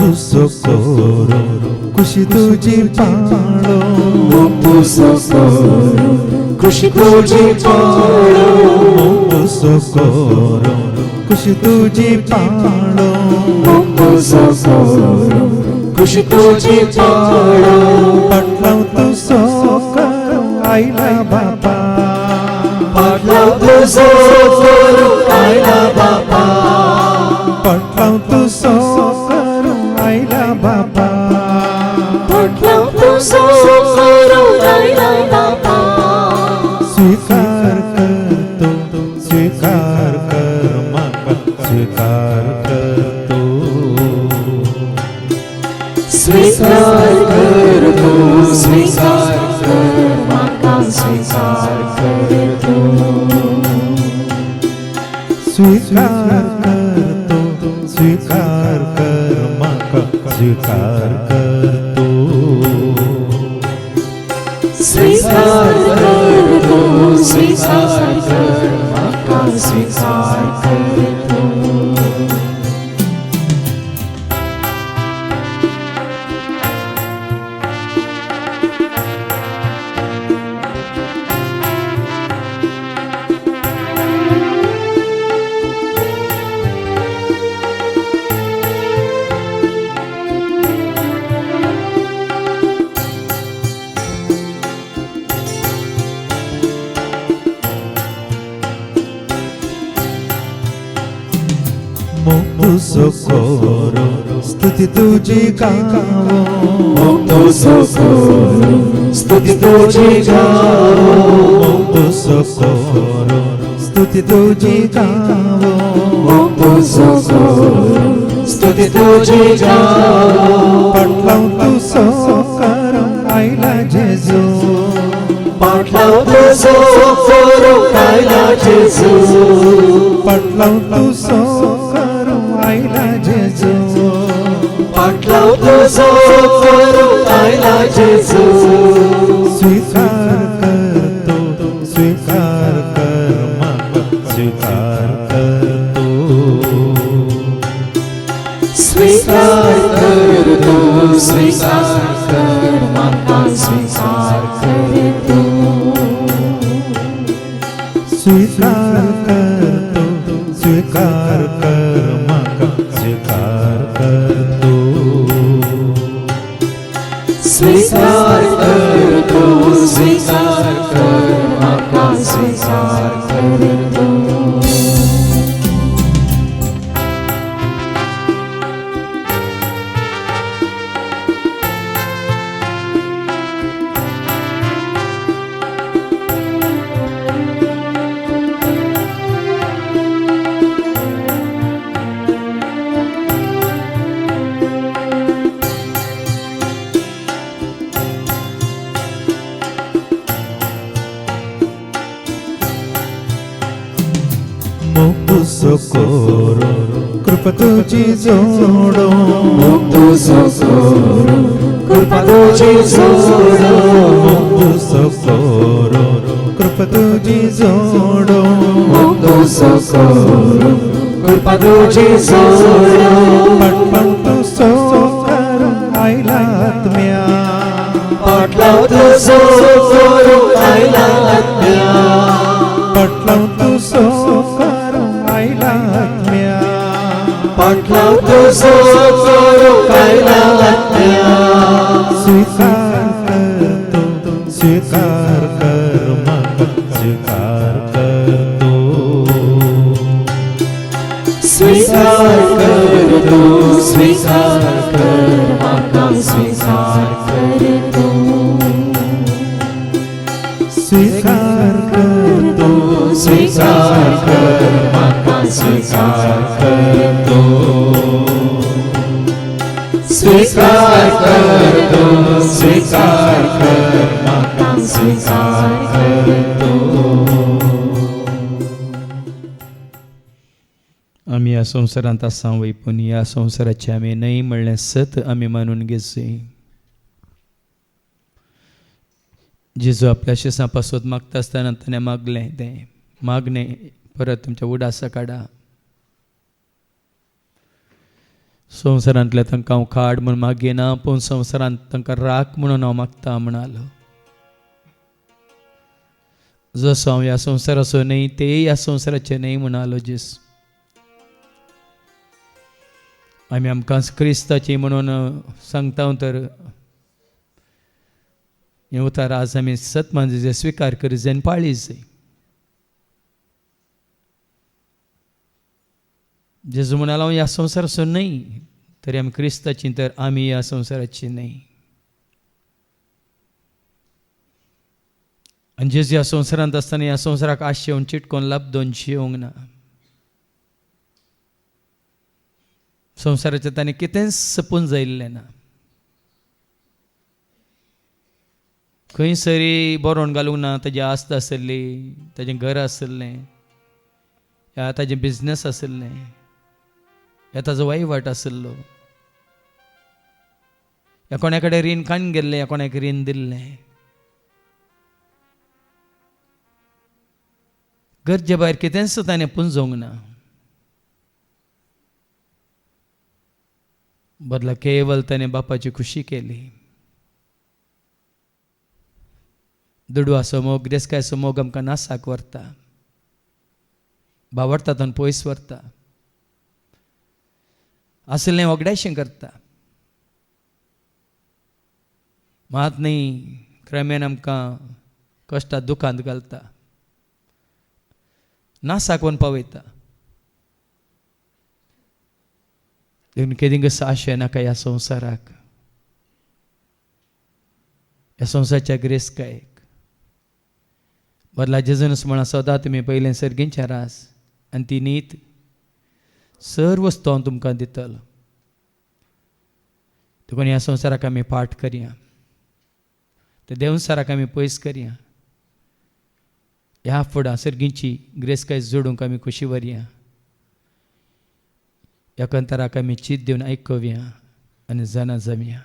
मोठू Socorro खुशी तुझी पाळो मोठू Socorro खुशी तुझी पाळो मोठू सोकोरो खुशी तुझी पाळो मोठू सोकोरो खुशी तुझी पाळो पटलाव तू सोकोरो आईला बापा पटलाव तू सोकोरो आईला बापा पटलाव तू सोकोरो आईला बापा पटलाव तू सोकोरो आईला बापा स्वीकार करतो स्वीकार कर माका स्वीकार करतो स्वीकार करतो स्वीकार कर माका स्वीकार करतो स्वीकार करतो स्वीकार कर माका स्वीकार करतो स्वीकार करतो स्वीकार कर माका स्वीकार करतो मोठू सोकोरो स्तुती तुझी गावो मोठू सोकोरो स्तुती तुझी गावो मोठू सोकोरो स्तुती तुझी गावो मोठू सोकोरो स्तुती तुझी गावो पटलाव तू सोकोरो आईला जेजू पटलाव तू सोकोरो आईला जेजू पटलाव तू सोकोरो आईला जेजू पटलाव तू सोकोरो आईला जेजू स्वीकार करतो स्वीकार कर माका स्वीकार करतो स्वीकार करतो स्वीकार कर माका स्वीकार करतो स्वीकार करतो स्वीकार कर माका स्वीकार करतो स्वीकार करतो स्वीकार कर माका स्वीकार करतो मोठू सोकोरो कृपा तुझी जोडो मोठू सोकोरो कृपा तुझी जोडो मोठू सोकोरो कृपा तुझी जोडो मोठू सोकोरो कृपा तुझी जोडो पटलाव तू सोकोरो आईला आत्म्या पटलाव तू सोकोरो आईला आत्म्या पटलाव तू सोकोरो आईला आत्म्या पटलाव तू सोकोरो आईला आत्म्या स्वीकार करतो स्वीकार कर माका स्वीकार करतो स्वीकार करतो स्वीकार कर माका स्वीकार करतो स्वीकार करतो स्वीकार कर माका स्वीकार करतो स्वीकार करतो स्वीकार कर माका स्वीकार करतो आम्ही या संसारांत आसा वय पूण ह्या संसाराची आमी न्हय म्हणलें सत आमी मानून घेवचें. जेजू आपल्या शिसां पासत मागता आसतना ताणें मागलें तें मागणें परत तुमच्या उडासा काडा. संवसारांतल्या तांकां हांव खाड म्हूण मागीना, पूण संवसारांत तांकां राख म्हणून हांव मागता म्हणालो. जसो हांव ह्या संवसाराचो न्हय ते ह्या संवसाराचे न्हय म्हणालो जेस. आमी आमकां क्रिस्ताची म्हणून सांगता तर हें उतार आज आमी सतमान जे स्विकार करी जायन पाळी जाय. जेजू म्हणालो हांव ह्या संवसाराचो न्हय, तरी आमी क्रिस्ताची, तर आमी ह्या संवसाराची न्हय. आनी जेजू ह्या संवसारांत आसतना ह्या संवसाराक आशेवन चिटकोन लाभदोन जियोंक ना. संवसाराचें ताणें कितेंच सपून जायिल्लें ना. खंयसरी बरोवन घालूंक ना. ताजी आस्त आसली, ताजें घर आसलें, या ताजें बिझनस आसलें, या ताजो वहिवाट आसलो, या कोणा कडेन रीण काडून गेल्लें, या कोणाक रीण दिल्लें. गरजे भायर कितेंच ताणें पुंजोवंक ना. बदला केवल ताणें बापाची खुशी केली. दुडवाचो मोग, गिरेस्कायचो मोग आमकां नासाक व्हरता, भावार्थांतून पयस व्हरता, आसलें वगडायशें करता. मात न्ही, क्रमेन आमकां कश्टांत दुखांत घालता, नासाक व्हरून पावयता. देखून केदींग आशय नाका ह्या संवसाराक, ह्या संवसाराच्या गिरेस्कायेक. बदला जेजूनच म्हणा सदां तुमी पयलें सर्गींच्या रास, आनी ती नीत सर्व वस्तू हांव तुमकां दितलो. देखून ह्या संवसाराक आमी पाठ करया, त्या देंवसाराक आमी पयस करया. ह्या फुडां सर्गींची गिरेस्काय जोडूंक आमी खुशी व्हरया. ह्या कंतराक आमी चीत दिवन आयकव्या आनी जाणा जमया.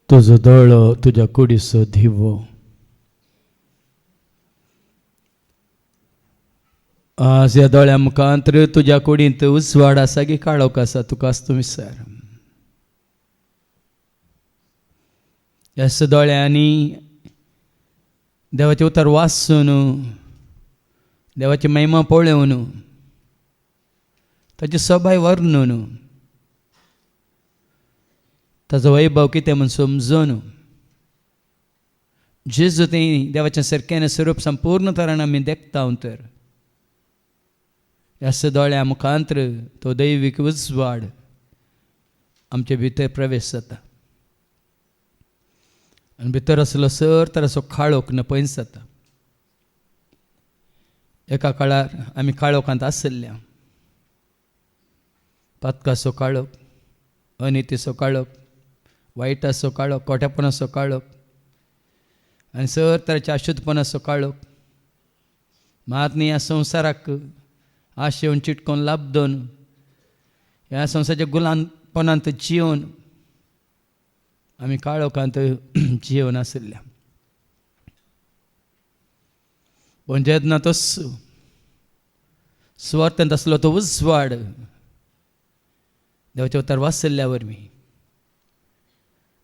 तुझो दोळो तुझ्या कुडीचो दिवो. आज ह्या दोळ्या मुखांतर तुझ्या कुडींत उजवाड आसा की काळोख आसा तुका आसतो विचार. ह्याच दोळ्यांनी देवाचे उतर वाचून देवाची महिमा पळोवन ताची सभाय वर्णून ताचो वैभव कितें म्हूण समजून जेजू तें देवाचें सारकें स्वरूप संपूर्ण तरान आमी देखता तर ह्याच दोळ्या मुखांतर तो दैवीक उजवाड आमचे भितर प्रवेश जाता आनी भितर असलो सर तरासो काळोख नपयस जाता. एका काळार आमी काळोखांत आसल्या. पातकाचो काळोख, अनितीचो काळोख, वायटाचो काळोख, खोटेपणाचो काळोख आनी सर तराच्या अशुद्धपणाचो काळोख. मात न्ही ह्या संवसाराक आश येवन चिटकोवन लाभदोन ह्या संवसाराच्या गुलामपणांत जिवन आमी काळोखांत जिवन आसल्या. पण जेन्ना तो स्वार्थांत आसलो तो उजवाड देवाच्या उतर वाचल्या वरवीं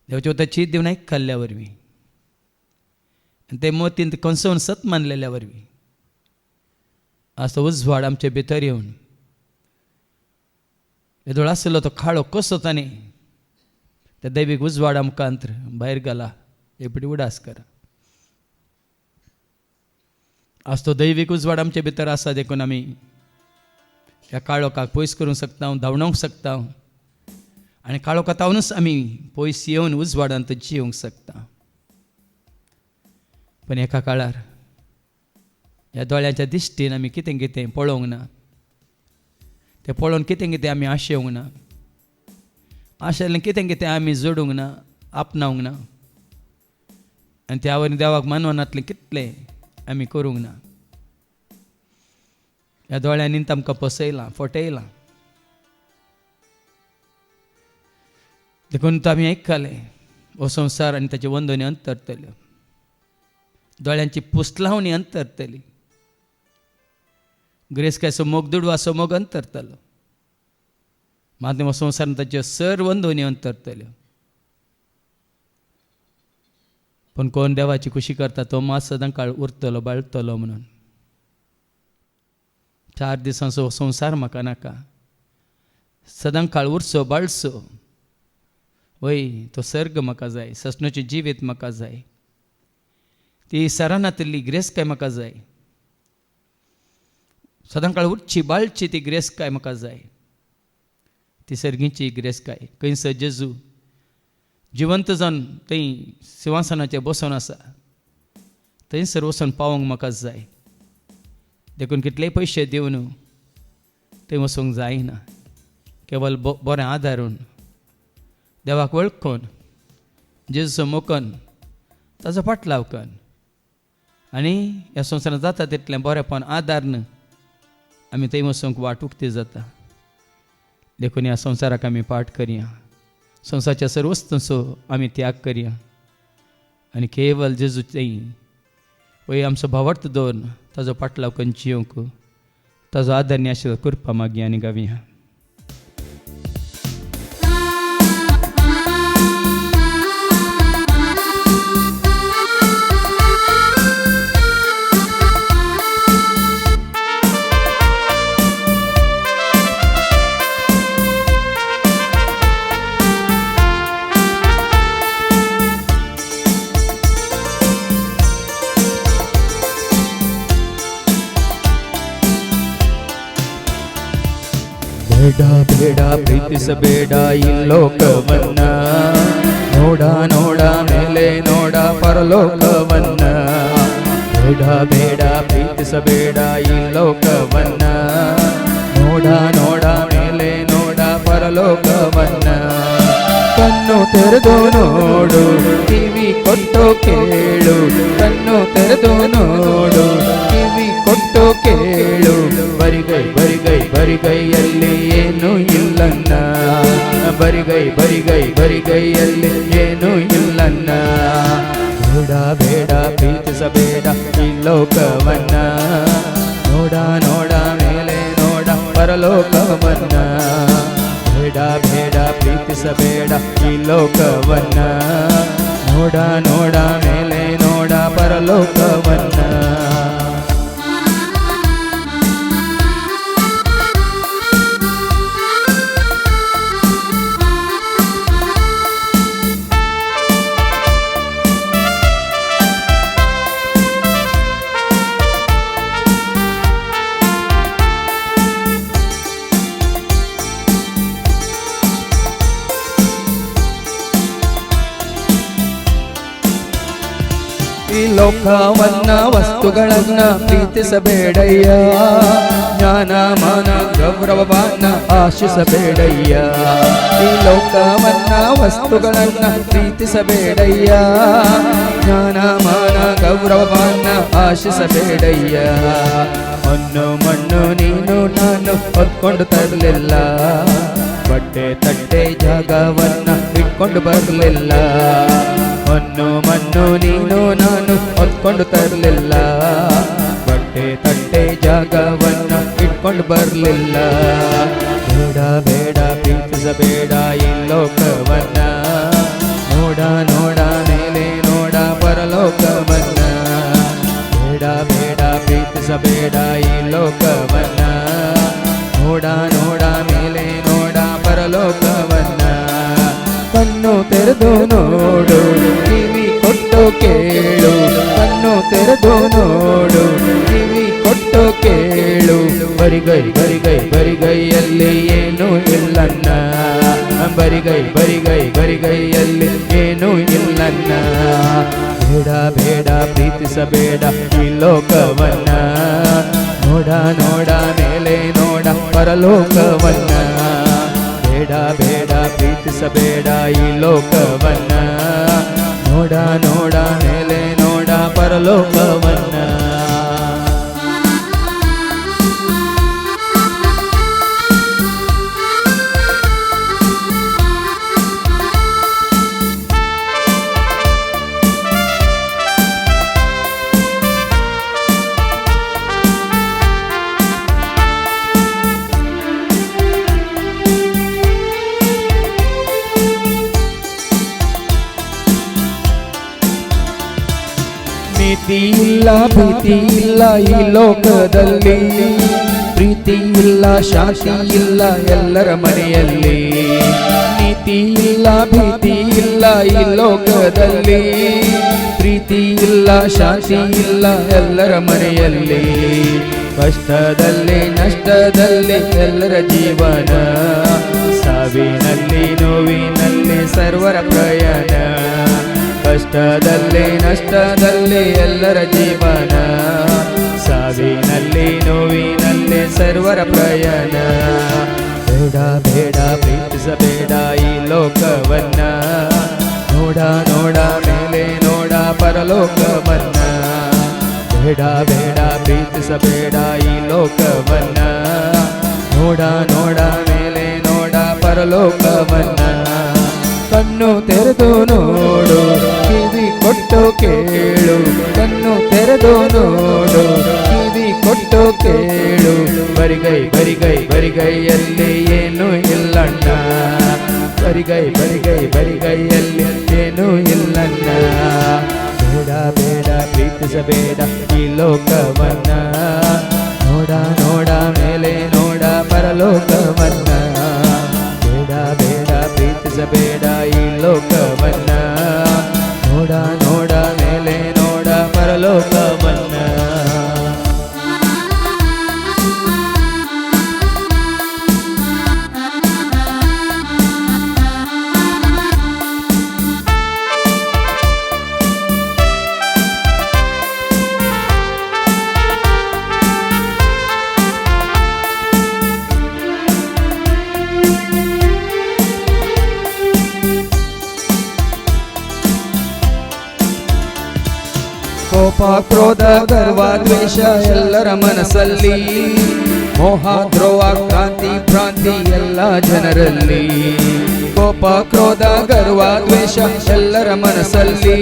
देवाच्या उतर चीत दिवन आयकल्ल्या वरवीं आनी ते मोतीन ते कंसोवन सत मानलेल्या वरवीं आज तो उजवाड आमचे भितर येवन येदोळ आसलो तो काळो कसो ताणें त्या दैवीक उजवाडा मुखांतर भायर घाला हे पटी उडास करा. आज तो दैवीक उजवाड आमचे भितर आसा देखून आमी ह्या काळोखाक पयस करूंक शकता, धांवडावंक शकता आनी काळोखांतूनच आमी पयस येवन उजवाडांत जिवंक शकता. पण एका काळार ह्या दोळ्याच्या दिश्टीन आमी कितें कितें पळोवंक ना. तें पळोवन कितें कितें आमी आशेवंक ना. आशेंतलें कितें कितें आमी जोडूंक ना, आपणावंक ना आनी त्या वरवीं देवाक मानवनांतलें कितलें आमी करूंक ना. ह्या दोळ्यांनी आमकां फसयलां, फटयलां. देखून तो आमी आयकले हो संवसार आनी ताचे वंदनी अंतरतल्यो. दोळ्यांची पुस्तलावणी अंतरतली. ग्रेस्कायचो मोग दुडवाचो मोग अंतरतलो. माध्यम संवसारान ताच्यो सर वंदोनी अंतरतल्यो. पण कोण देवाची खुशी करता तो मात सदां काळ उरतलो, बाळटलो म्हणून. 4 दिसांचो संवसार म्हाका नाका. सदां काळ उरचो, बाळचो. वय तो सर्ग म्हाका जाय. ससणोची जिवीत म्हाका जाय. ती सरानांतली ग्रेस्काय म्हाका जाय. सदां काळ उरची, बाळची ती ग्रेस्काय म्हाका जाय. ती सर्गीची ग्रेस्काय. खंयसर जेजू जिवंत जावन थंय सिंहासनाचेर बसून आसा थंयसर वचून पावोंक म्हाका जाय. देखून कितलेय पयशे दिवन थंय वचूंक जायना. केवळ बरें आदारून देवाक वळखून जेजूचो मोखन ताचो फाटलाव कर आनी ह्या संवसारांत जाता तितलें बरेंपण आदारन आमी थंय वचूंक वाट उक्ती जाता. देखून ह्या संवसाराक आमी पाठ करया. संवसाराच्या सर्व वस्तूंचो आमी त्याग करया आनी केवळ जेजू थंय वय आमचो भावार्थ दवरून ताचो फाटलाव करून जियोंक ताचो आदारणी आशिल्लो कृपा मागया आनी गावया. ಬೇಡ ಬೇಡ ಪ್ರೀತಿಸಬೇಡ ಈ ಲೋಕವನ್ನ, ನೋಡ ನೋಡ ಮೇಲೆ ನೋಡ ಪರಲೋಕವನ್ನ. ಬೇಡ ಬೇಡ ಪ್ರೀತಿಸಬೇಡ ಈ ಲೋಕವನ್ನ, ನೋಡ ನೋಡ ಮೇಲೆ ನೋಡ ಪರಲೋಕವನ್ನ. ಕಣ್ಣು ತೆರೆದು ನೋಡು, ಕಿವಿ ಕೊಟ್ಟು ಕೇಳು. ಕಣ್ಣು ತೆರೆದು ನೋಡು, ಕಿವಿ ಕೊಟ್ಟು ಕೇಳು. ಬರಿಗೈ ಬರಿಗೈ ಬರಿಗೈಯಲ್ಲಿ ಏನು ಇಲ್ಲನ್ನ, ಬರಿಗೈ ಬರಿಗೈ ಬರಿಗೈಯಲ್ಲಿ ಏನು ಇಲ್ಲ. ಈ ಲೋಕವನ್ನ ನೋಡ ನೋಡ ಮೇಲೆ ನೋಡ ಪರಲೋಕವನ್ನ ಬೇಡ ಬೇಡ ಪ್ರೀತಿಸಬೇಡ ಈ ಲೋಕವನ್ನ ನೋಡ ನೋಡ ಮೇಲೆ ನೋಡ ಪರಲೋಕವನ್ನ ಈ ಲೋಕವನ್ನ ವಸ್ತುಗಳನ್ನ ಪ್ರೀತಿಸಬೇಡಯ್ಯ ಜ್ಞಾನ ಮಾನ ಗೌರವವನ್ನ ಆಶಿಸಬೇಡಯ್ಯ ಈ ಲೋಕವನ್ನ ವಸ್ತುಗಳನ್ನ ಪ್ರೀತಿಸಬೇಡಯ್ಯ ಜ್ಞಾನ ಮಾನ ಗೌರವವನ್ನ ಆಶಿಸಬೇಡಯ್ಯ ಮಣ್ಣು ಮಣ್ಣು ನೀನು ನಾನು ಹೊತ್ಕೊಂಡು ತರಲಿಲ್ಲ ಬಟ್ಟೆ ತಟ್ಟೆ ಜಾಗವನ್ನ ಇಟ್ಕೊಂಡು ಬರಲಿಲ್ಲ ಮಣ್ಣು ಮಣ್ಣು ನೀನು ನಾನು ಹೊತ್ಕೊಂಡು ತರಲಿಲ್ಲ ಬಟ್ಟೆ ತಟ್ಟೆ ಜಾಗವನ್ನ ಇಟ್ಕೊಂಡು ಬರಲಿಲ್ಲ ಬೇಡ ಬೇಡ ಪ್ರೀತಿಸಬೇಡ ಈ ಲೋಕವನ್ನ ನೋಡ ನೋಡ ಮೇಲೆ ನೋಡ ಪರಲೋಕವನ್ನ ಬೇಡ ಬೇಡ ಪ್ರೀತಿಸಬೇಡ ಈ ಲೋಕವನ್ನ ನೋಡ ನೋಡ ಮೇಲೆ ನೋಡ ಪರಲೋಕವನ್ನ ಕಣ್ಣು ತೆರೆದು ನೋಡು ಕಿವಿ ಕೊಟ್ಟು ಕೇಳು ಕಣ್ಣು ತೆರೆದು ನೋಡು ಕಿವಿ ಕೊಟ್ಟು ಕೇಳು ಬರಿಗೈ ಬರಿಗೈ ಬರಿಗೈಯಲ್ಲಿ ಏನು ಇಲ್ಲನ್ನ ಬರಿಗೈ ಬರಿಗೈ ಬರಿಗೈಯಲ್ಲಿ ಏನು ಇಲ್ಲನ್ನ ಬೇಡ ಬೇಡ ಪ್ರೀತಿಸಬೇಡ ಈ ಲೋಕವನ್ನ ನೋಡ ನೋಡ ಮೇಲೆ ನೋಡ ಪರಲೋಕವನ್ನ ಬೇಡ ಬೇಡ ಪ್ರೀತಿಸಬೇಡ ಈ ಲೋಕವನ್ನ ನೋಡ ನೋಡ ಮೇಲೆ ನೋಡ ಪರಲೋಕವನ್ನ ನೀತಿ ಇಲ್ಲ ಭೀತಿ ಇಲ್ಲ ಈ ಲೋಕದಲ್ಲಿ ಪ್ರೀತಿ ಇಲ್ಲ ಶಾಂತಿ ಇಲ್ಲ ಎಲ್ಲರ ಮನೆಯಲ್ಲಿ ನೀತಿ ಇಲ್ಲ ಭೀತಿ ಇಲ್ಲ ಈ ಲೋಕದಲ್ಲಿ ಪ್ರೀತಿ ಇಲ್ಲ ಶಾಂತಿ ಇಲ್ಲ ಎಲ್ಲರ ಮನೆಯಲ್ಲಿ ಕಷ್ಟದಲ್ಲಿ ನಷ್ಟದಲ್ಲಿ ಎಲ್ಲರ ಜೀವನ ಸಾವಿನಲ್ಲಿ ನೋವಿನಲ್ಲಿ ಸರ್ವರ ಪ್ರಯಾಣ ಕಷ್ಟದಲ್ಲಿ ನಷ್ಟದಲ್ಲಿ ಎಲ್ಲರ ಜೀವನ ಸಾವಿನಲ್ಲಿ ನೋವಿನಲ್ಲಿ ಸರ್ವರ ಪ್ರಯಾಣ ಬೇಡ ಬೇಡ ಪ್ರೀತಿಸಬೇಡ ಈ ಲೋಕವನ್ನ ನೋಡ ನೋಡ ಮೇಲೆ ನೋಡ ಪರಲೋಕವನ್ನ ಬೇಡ ಬೇಡ ಪ್ರೀತಿಸಬೇಡ ಈ ಲೋಕವನ್ನ ನೋಡ ನೋಡ ಮೇಲೆ ನೋಡ ಪರಲೋಕವನ್ನ ಕಣ್ಣು ತೆರೆದು ನೋಡು ಕಿವಿ ಕೊಟ್ಟು ಕೇಳು ಕಣ್ಣು ತೆರೆದು ನೋಡು ಕಿವಿ ಕೊಟ್ಟು ಕೇಳು ಬರಿಗೈ ಬರಿಗೈ ಬರಿಗೈಯಲ್ಲಿ ಏನು ಇಲ್ಲಣ್ಣ ಬರಿಗೈ ಬರಿಗೈ ಬರಿಗೈಯಲ್ಲಿ ಏನು ಇಲ್ಲಣ್ಣ ಬೇಡ ಬೇಡ ಪ್ರೀತಿಸಬೇಡ ಈ ಲೋಕವನ್ನ ನೋಡ ನೋಡ ಮೇಲೆ ನೋಡ ಪರಲೋಕವನ್ನ ಬೇಡ ಬೇಡ ಪ್ರೀತಿಸಬೇಡ ಈ ಲೋಕವನ್ನ ನೋಡ ನೋಡ ಮೇಲೆ ನೋಡ ಪರಲೋಕವನ್ನ ಕೋಪ ಕ್ರೋಧ ಗರ್ವ ದ್ವೇಷ ಎಲ್ಲರ ಮನಸ್ಸಲ್ಲಿ ಮೋಹ ದ್ರೋಹ ಕ್ರಾಂತಿ ಭ್ರಾಂತಿ ಎಲ್ಲ ಜನರಲ್ಲಿ, ಕೋಪ ಕ್ರೋಧ ಗರ್ವ ದ್ವೇಷ ಎಲ್ಲರ ಮನಸ್ಸಲ್ಲಿ,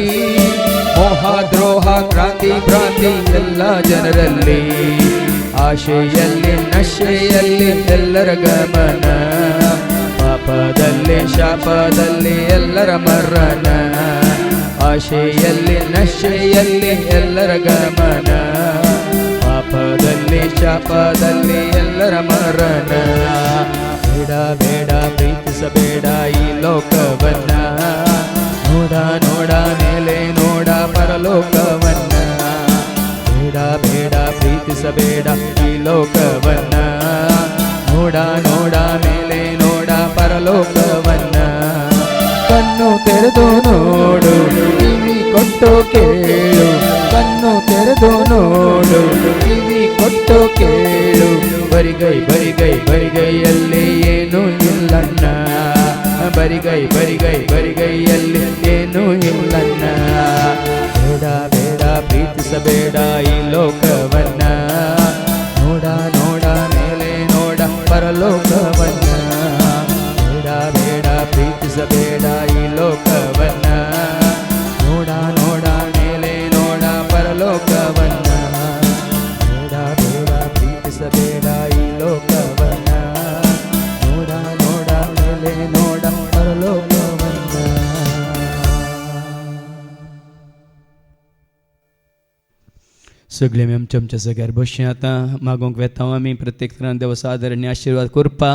ಮೋಹ ದ್ರೋಹ ಕ್ರಾಂತಿ ಭ್ರಾಂತಿ ಎಲ್ಲ ಜನರಲ್ಲಿ, ಆಶೆಯಲ್ಲಿ ನಶೆಯಲ್ಲಿ ಎಲ್ಲರ ಗಮನ, ಪಾಪದಲ್ಲಿ ಶಾಪದಲ್ಲಿ ಎಲ್ಲರ ಮರಣ, ಆಶೆಯಲ್ಲಿ ನಶೆಯಲ್ಲಿ ಎಲ್ಲರ ಗಮನ, ಪಾಪದಲ್ಲಿ ಶಾಪದಲ್ಲಿ ಎಲ್ಲರ ಮರಣ. ಬೇಡ ಬೇಡ ಪ್ರೀತಿಸಬೇಡ ಈ ಲೋಕವನ್ನ, ನೋಡ ನೋಡ ಮೇಲೆ ನೋಡ ಪರಲೋಕವನ್ನ. ಬೇಡ ಬೇಡ ಪ್ರೀತಿಸಬೇಡ ಈ ಲೋಕವನ್ನ, ನೋಡ ನೋಡ ಮೇಲೆ ನೋಡ ಪರಲೋಕವನ್ನ. ಕಣ್ಣು ತೆರೆದು ನೋಡು, ಕಿವಿ ಕೊಟ್ಟು ಕೇಳು, ಕಣ್ಣು ತೆರೆದು ನೋಡು, ಕಿವಿ ಕೊಟ್ಟು ಕೇಳು. ಬರಿಗೈ ಬರಿಗೈ ಬರಿಗೈಯಲ್ಲಿ ಏನು ಇಲ್ಲಣ್ಣ, ಬರಿಗೈ ಬರಿಗೈ ಬರಿಗೈಯಲ್ಲಿ ಏನು ಇಲ್ಲಣ್ಣ. ಬೇಡ ಬೇಡ ಪ್ರೀತಿಸಬೇಡ ಈ ಲೋಕವನ್ನ, ನೋಡ ನೋಡ ಮೇಲೆ ನೋಡ ಪರಲೋಕವನ್ನ. ಬೇಡ ಬೇಡ ಪ್ರೀತಿಸಬೇಡ ಈ ಲೋಕವನ್ನ, ನೋಡ ನೋಡ ಮೇಲೆ ನೋಡ ಪರಲೋಕವನ್ನ. ಬೇಡ ಬೇಡ ಪ್ರೀತಿಸಬೇಡ ಈ ಲೋಕವನ್ನ, ನೋಡ ನೋಡ ಮೇಲೆ ನೋಡ ಪರಲೋಕವನ್ನ. सगळे आमी आमच्या जाग्यार बसया आतां मागोवंक वेता आमी प्रत्येक तरान देवाचो आदर आनी आशिर्वाद करपा.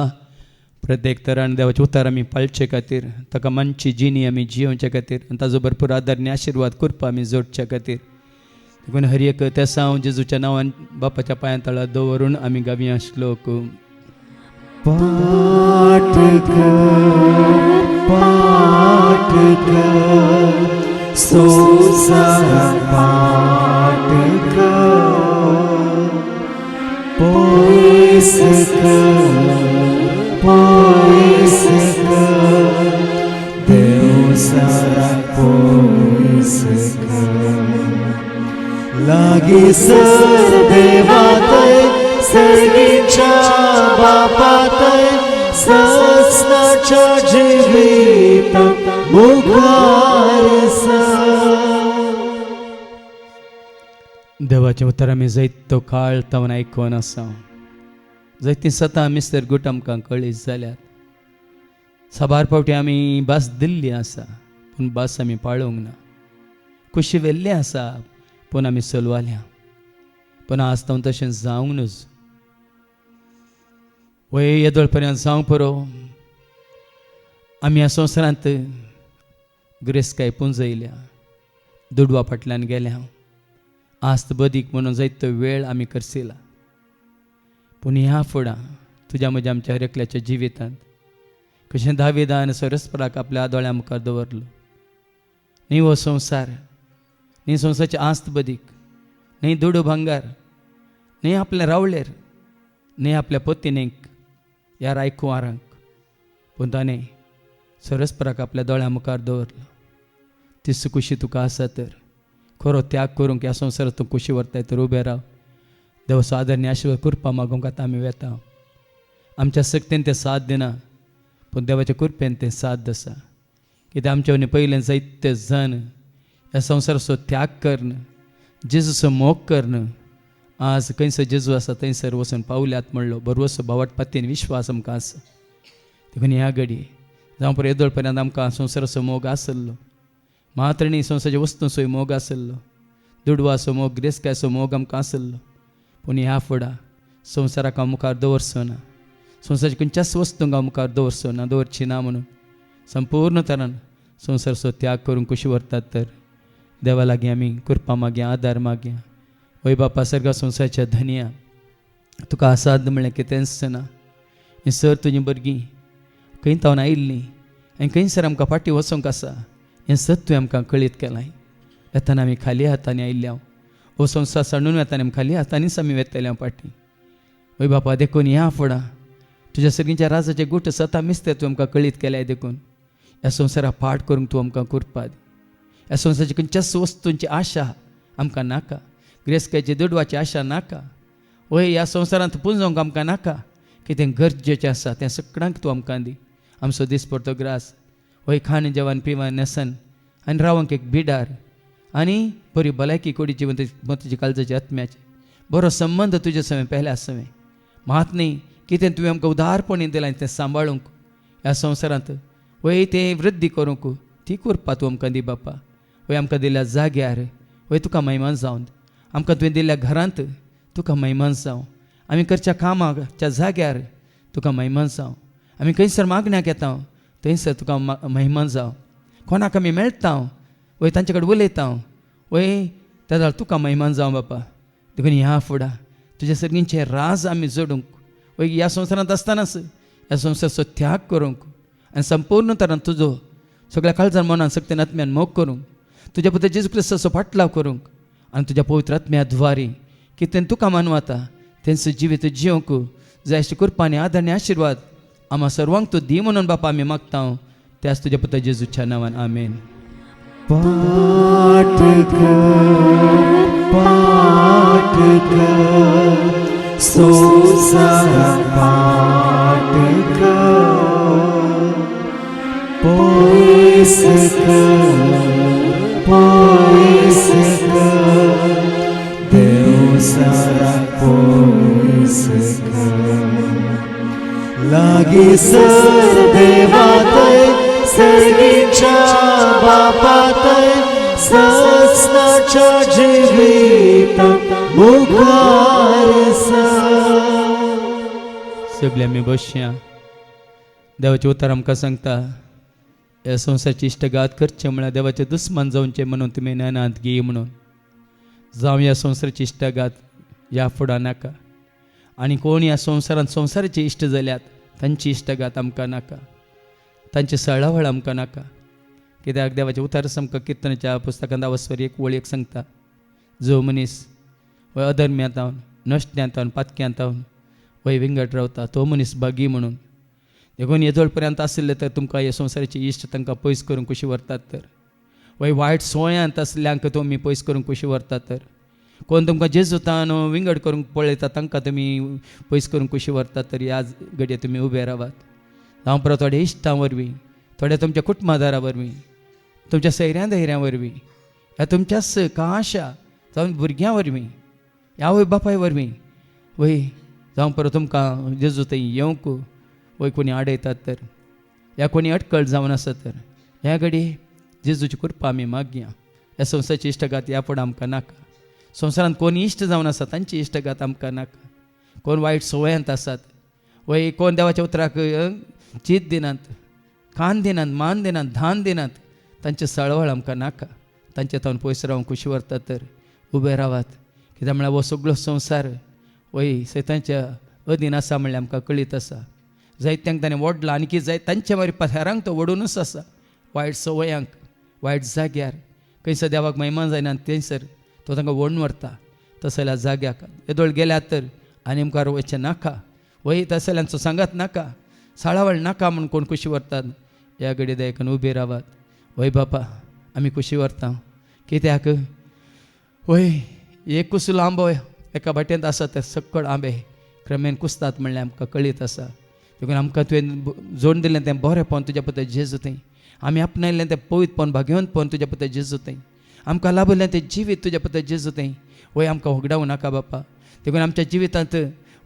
प्रत्येक तरान देवाचे उतार आमी पाळचे खातीर, ताका मानची जिणी आमी जियोवचे खातीर आनी ताजो भरपूर आदार आनी आशिर्वाद करपा आमी जोडचे खातीर. देखून हर एक तेसा हांव जेजूच्या नांवान बापाच्या पांयां तळार दवरून आमी गावया श्लोक. पाठ कर संसार पाठ कर, पयस कर देव सारा पयस कर. लागी सर देवातय सर्गीच्या बापातय ससनाच्या जिवीत मुखार देवाचें उतर आमी जायतो काळ तावन आयकोन आसा. जायतीं सतां मिस्तर गुट आमकां कळीत जाल्यात. साबार फावटी आमी भास दिल्ली आसा पूण भास आमी पाळूंक ना. खुशी वेल्ली आसा पूण आमी चलवाल्या. पूण आज तावन तशें जावंक नज. वय येदोळ पर्यंत जावंक पुरो आमी ह्या संवसारांत गिरेस्तकाय पुंजयल्या, दुडवा फाटल्यान गेल्या. आस्त बदीक म्हणून जायतो वेळ आमी करसिला. पूण ह्या फुडां तुज्या म्हज्या आमच्या हर एकल्याच्या जिवितांत कशें दाविदान सरस्पराक आपल्या आदोळ्या मुखार दवरलो. न्ही हो संवसार, न्ही संवसाराची आस्त बदीक, न्ही दुडू भांगार, न्ही आपल्या रावळेर, न्ही आपल्या पत्नीक ह्या रायकुंवारांक, पूण ताणें सरस्पराक आपल्या दोळ्या मुखार दवरलो. ती सुकुशी तुका आसा तर खरो त्याग करूंक ह्या संवसारांत तूं कुशी व्हरताय तर उबें राव. देवाचो आदर आनी आशिर्वाद करपा मागोवंक आतां आमी वेता. आमच्या सक्तीन तें साथ दिना पूण देवाच्या कृपेन तें साथ आसा. कित्याक आमच्या वनी पयलें जायते जण ह्या संवसाराचो त्याग करन, जेजूचो मोग करन आज खंयसर जेजू आसा थंयसर वचून पावल्यात म्हणलो बरवसो भावाट पातयेन विश्वास आमकां आसा. देखून ह्या घडी जावं पळय येदोळ पर्यंत आमकां संवसाराचो मोग आसलो, मात्र न्ही संवसाराच्या वस्तूंचोय मोग आसलो, दुडवाचो मोग, गिरेस्तकायचो मोग आमकां आसलो. पूण ह्या फुडां संवसाराक हांव मुखार दवरचो ना, संवसाराच्या खंयच्याच वस्तूंक हांव मुखार दवरचो ना, दवरची ना म्हणून संपूर्ण तरान संवसाराचो त्याग करून कशी व्हरतात तर देवा लागीं आमी कृपा मागया, आदार मागया. वय बापा सर्गा संवसाराच्या धन्या, तुका आसाद म्हणलें कितेंच ना. हें सर तुजीं भुरगीं खंय तावन आयिल्लीं आनी खंयसर आमकां फाटीं वचोंक आसा हें सत तुवें आमकां कळीत केलां. येताना आमी खाली हातांनी आयिल्ल्या, हो संवसार सांडून वेताना आमी खाली हातांनीच आमी वेतल्या फाटीं. वय बापा देखून ह्या फुडां तुज्या सगळींच्या राजाचे गुट सता मिस्ते तूं आमकां कळीत केल्याय. देखून ह्या संवसाराक पाठ करूंक तूं आमकां कृपा दी. ह्या संवसाराची खंयच्याच वस्तूंची आशा आमकां नाका, गिरेस्तकायची दुडवाची आशा नाका. वय ह्या संवसारांत पुंजोवंक आमकां नाका कितें गरजेचें आसा तें सगळ्यांक तूं आमकां दी. आमचो दिसपडटो ग्रास वय खाण जेवण पिवण नेसन आनी रावंक एक बिडार आनी बरी भलायकी कोडीची मतीची काळजाची आत्म्याची बरो संबंद तुजे समें पेल्या समें मात न्ही कितें तुवें आमकां उदारपणी दिलां तें सांबाळूंक ह्या संवसारांत वय तें वृद्धी करूंक ती करपा तूं आमकां दी बापा. वय आमकां दिल्या जाग्यार वय तुका महिमान जावन आमकां तुवें दिल्ल्या घरांत तुका महिमान जावं. आमी करच्या कामाच्या जाग्यार तुका महिमान जावं. आमी खंयसर मागण्याक येता थंयसर तुका महिमान जावं. कोणाक आमी मेळटा वय तांचे कडेन उलयता वय त्या तुका महिमान जावं बापा. देखून ह्या फुडां तुजे सगळींचे राज आमी जोडूंक वय ह्या संवसारांत आसतनाच ह्या संवसाराचो त्याग करूंक आनी संपूर्ण तरान तुजो सगळ्या काळजान मनान सक्तीन आत्म्यान मोग करूंक तुज्या पुत्र जेजू क्रिस्ताचो फाटलाव करूंक आनी तुज्या पवित्र आत्म्या द्वारे कितें तुका मानवता तेंचो जिवीत जिवंक जाय अशी कृपा आनी आदर आनी आशिर्वाद आम्हा सर्वांक तूं दी म्हणून बापा आमी मागता. त्याच तुज्या पुत्र जेजूच्या नांवान आमेन. पाठ कर संसारा पाठ कर पयस कर देव सारा पयस कर लागी सर देवातय सर्गीच्या बापातय ससनाच्या जिवितांत मुखार सगळे आमी बसया. देवाचें उतर आमकां सांगता ह्या संवसाराची इश्टगात करचे म्हळ्यार देवाचे दुस्मान जावचे म्हणून तुमी ज्ञानांत घे म्हणून जावं ह्या संवसाराची इश्टगात ह्या फुडां नाका. आनी कोण ह्या संवसारांत संवसाराचे इश्ट जाल्यात तांची इश्टगात आमकां नाका. तांची सळावळ आमकां नाका. कित्याक देवाचे उतर आमकां किर्तनाच्या पुस्तकांत आवस्वर एक वळीक सांगता जो मनीस वय अधर्म्यांतावन नश्ट्यांतावन पातक्यांतावन वय विंगड रावता तो मनीस बागी म्हणून. देखून येदोळ पर्यंत आसले तर तुमकां हे संवसाराची इश्ट तांकां पयस करूंक कशी व्हरतात तर वय वायट सोयांत आसल्यांक तुमी पयस करूंक कशी व्हरतात तर कोण तुमकां जेजुतान विंगड करूंक पळयता तांकां तुमी पयस करूंक कशी व्हरतात तर ह्या घडये तुमी उबे रावात. हांव परत थोड्या इश्टां वरवीं थोड्या तुमच्या कुटुंबादारा वरवीं तुमच्या सैऱ्यां धैर्यां वरवीं ह्या तुमच्याच काशा जावं भुरग्यां वरवीं ह्या वय बापाय वरवीं वय जावं परत तुमकां जेजू थंय येवंक वय कोणी आडयतात तर ह्या कोणी अटकळ जावन आसा तर ह्या घडये जेजूची कृपा आमी मागया. ह्या संवसाराची इश्टगात ह्या फुडें आमकां नाका. संवसारांत कोण इश्ट जावन आसा तांची इश्टगात आमकां नाका. कोण वायट संवयांत आसात वय कोण देवाच्या उतराक चीत दिनात कान दिनात मान दिनात धान दिनात तांचे सळवळ आमकां नाका. तांचे तावन पयस रावंक कशी व्हरता तर उबे रावात. कित्याक म्हळ्यार हो सगळो संवसार वय सैतांच्या अधीन आसा म्हणल्यार आमकां कळीत आसा. जायत्यांक ताणें वडला आनी जाय तांचे मारी हेरांक तो वडूनच आसा. वायट संवयांक वायट जाग्यार खंयसर देवाक महिमान जायना थंयसर तो तांकां वडून व्हरता. तसल्या जाग्याक येदोळ गेल्यात तर आनी मुखार वचचें नाका. वय तसल्यांचो सांगात नाका साळावळ नाका म्हूण कोण कशी व्हरतात. ह्या घडये दयेकन उबे रावात. वय बापा आमी कशी व्हरता कित्याक वय एक कुसलो आंबो एका वाटेंत आसा ते सक्कड आंबे क्रमेन कुसतात म्हणल्यार आमकां कळीत आसा. देखून आमकां तुवें जोडून दिलें तें बरेंपण तुज्या पुत्र जेजू थंय आमी आपणायलें तें पवित्रपण भाग्यवंतपण तुज्या पुत्र जेजू थंय आमकां लाभलें तें जिवीत तुज्या पुत्र जेजू थंय वय आमकां होगडावं नाका बापा. देखून आमच्या जिवितांत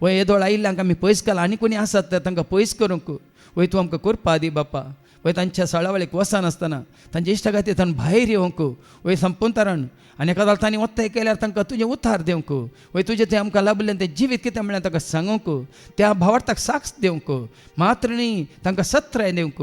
वय येदोळ आयिल्ल्यांक आमी पयस केलां आनी कोणी आसात तर तांकां पयस करूंक वय तूं आमकां करपा दी बापा. वय तांच्या सळावळेक वचनासतना तांचे इश्टगातींतल्यान भायर येवंक वय संपूर्ण तरान आनी एका तांणी वत्ताय केल्यार तांकां तुजें उतार दिवंक वय तुजें तें आमकां लाभलें तें जिवीत कितें म्हळ्यार तांकां सांगूंक त्या भावार्थाक साक्ष दिवंक मात्र न्ही तांकां सत्राय दिवंक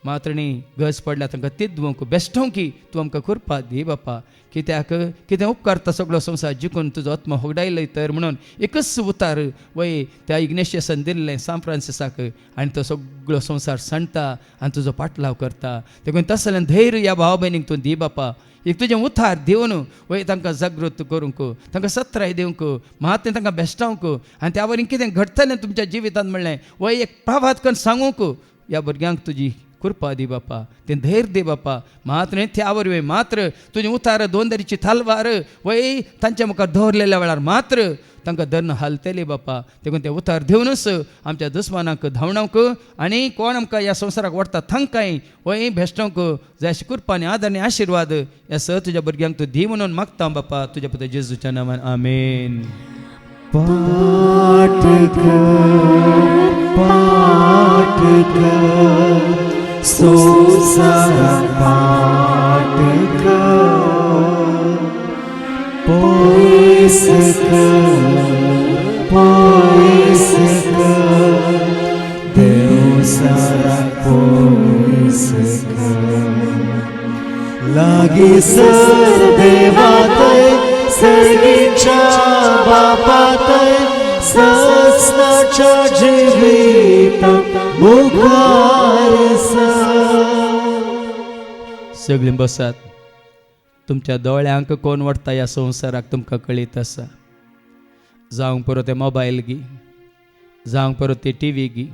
मात्र न्ही गरज पडल्यार तांकां तिदवंक बेश्टोवंक तूं आमकां करपा दी बापा. कित्याक कितें उपकार तो सगळो संवसार जिखून तुजो आत्मा होगडायलय तर म्हणून एकच उतार वय त्या इग्नेशियसान दिल्लें सान फ्रांसिसाक आनी तो सगळो संवसार सांडटा आनी तुजो पाटलाव करता. देखून तसलें धैर्य ह्या भाव भयणीक तूं दी बापा. एक तुजें उतार दिवन वय तांकां जागृत करूंक तांकां सत्राय दिवंक मात तांकां बेश्टावंक आनी त्या वरीं कितें घडटलें तुमच्या जिवितांत म्हणलें वय एक प्रभात करून सांगूंक ह्या भुरग्यांक तुजी कृपा दी बापा ते धैर्य दे बापा मात्र त्या वरवीं मात्र तुझे उतार दोंदरीची थालवार वय तांच्या मुखार दवरलेल्या वेळार मात्र तांकां धरण हालतले बापा देखून ते उतार दिवनच आमच्या दुस्मानाक धांवणांक आनी कोण आमकां ह्या संवसाराक व्हरता तांकांय वय भेश्टांक जाय अशी कृपा आनी आदार आनी आशिर्वाद ह्या सह तुज्या भुरग्यांक तूं दी म्हणून मागता बापा तुज्या पुत्र जेजूच्या नांवान आमेन. पाठ कर संसार पाठ कर पयस कर देव सारा पयस कर लागी सर देवातय सर्गीच्या बापातय ससनाच्या जिविता मुखार सगळी बसात. तुमच्या दोळ्यांक कोण वडता ह्या संवसाराक तुमकां कळीत आसा. जावंक पुरो ते मोबायल गी, जावंक पुरो ते टी व्ही गी,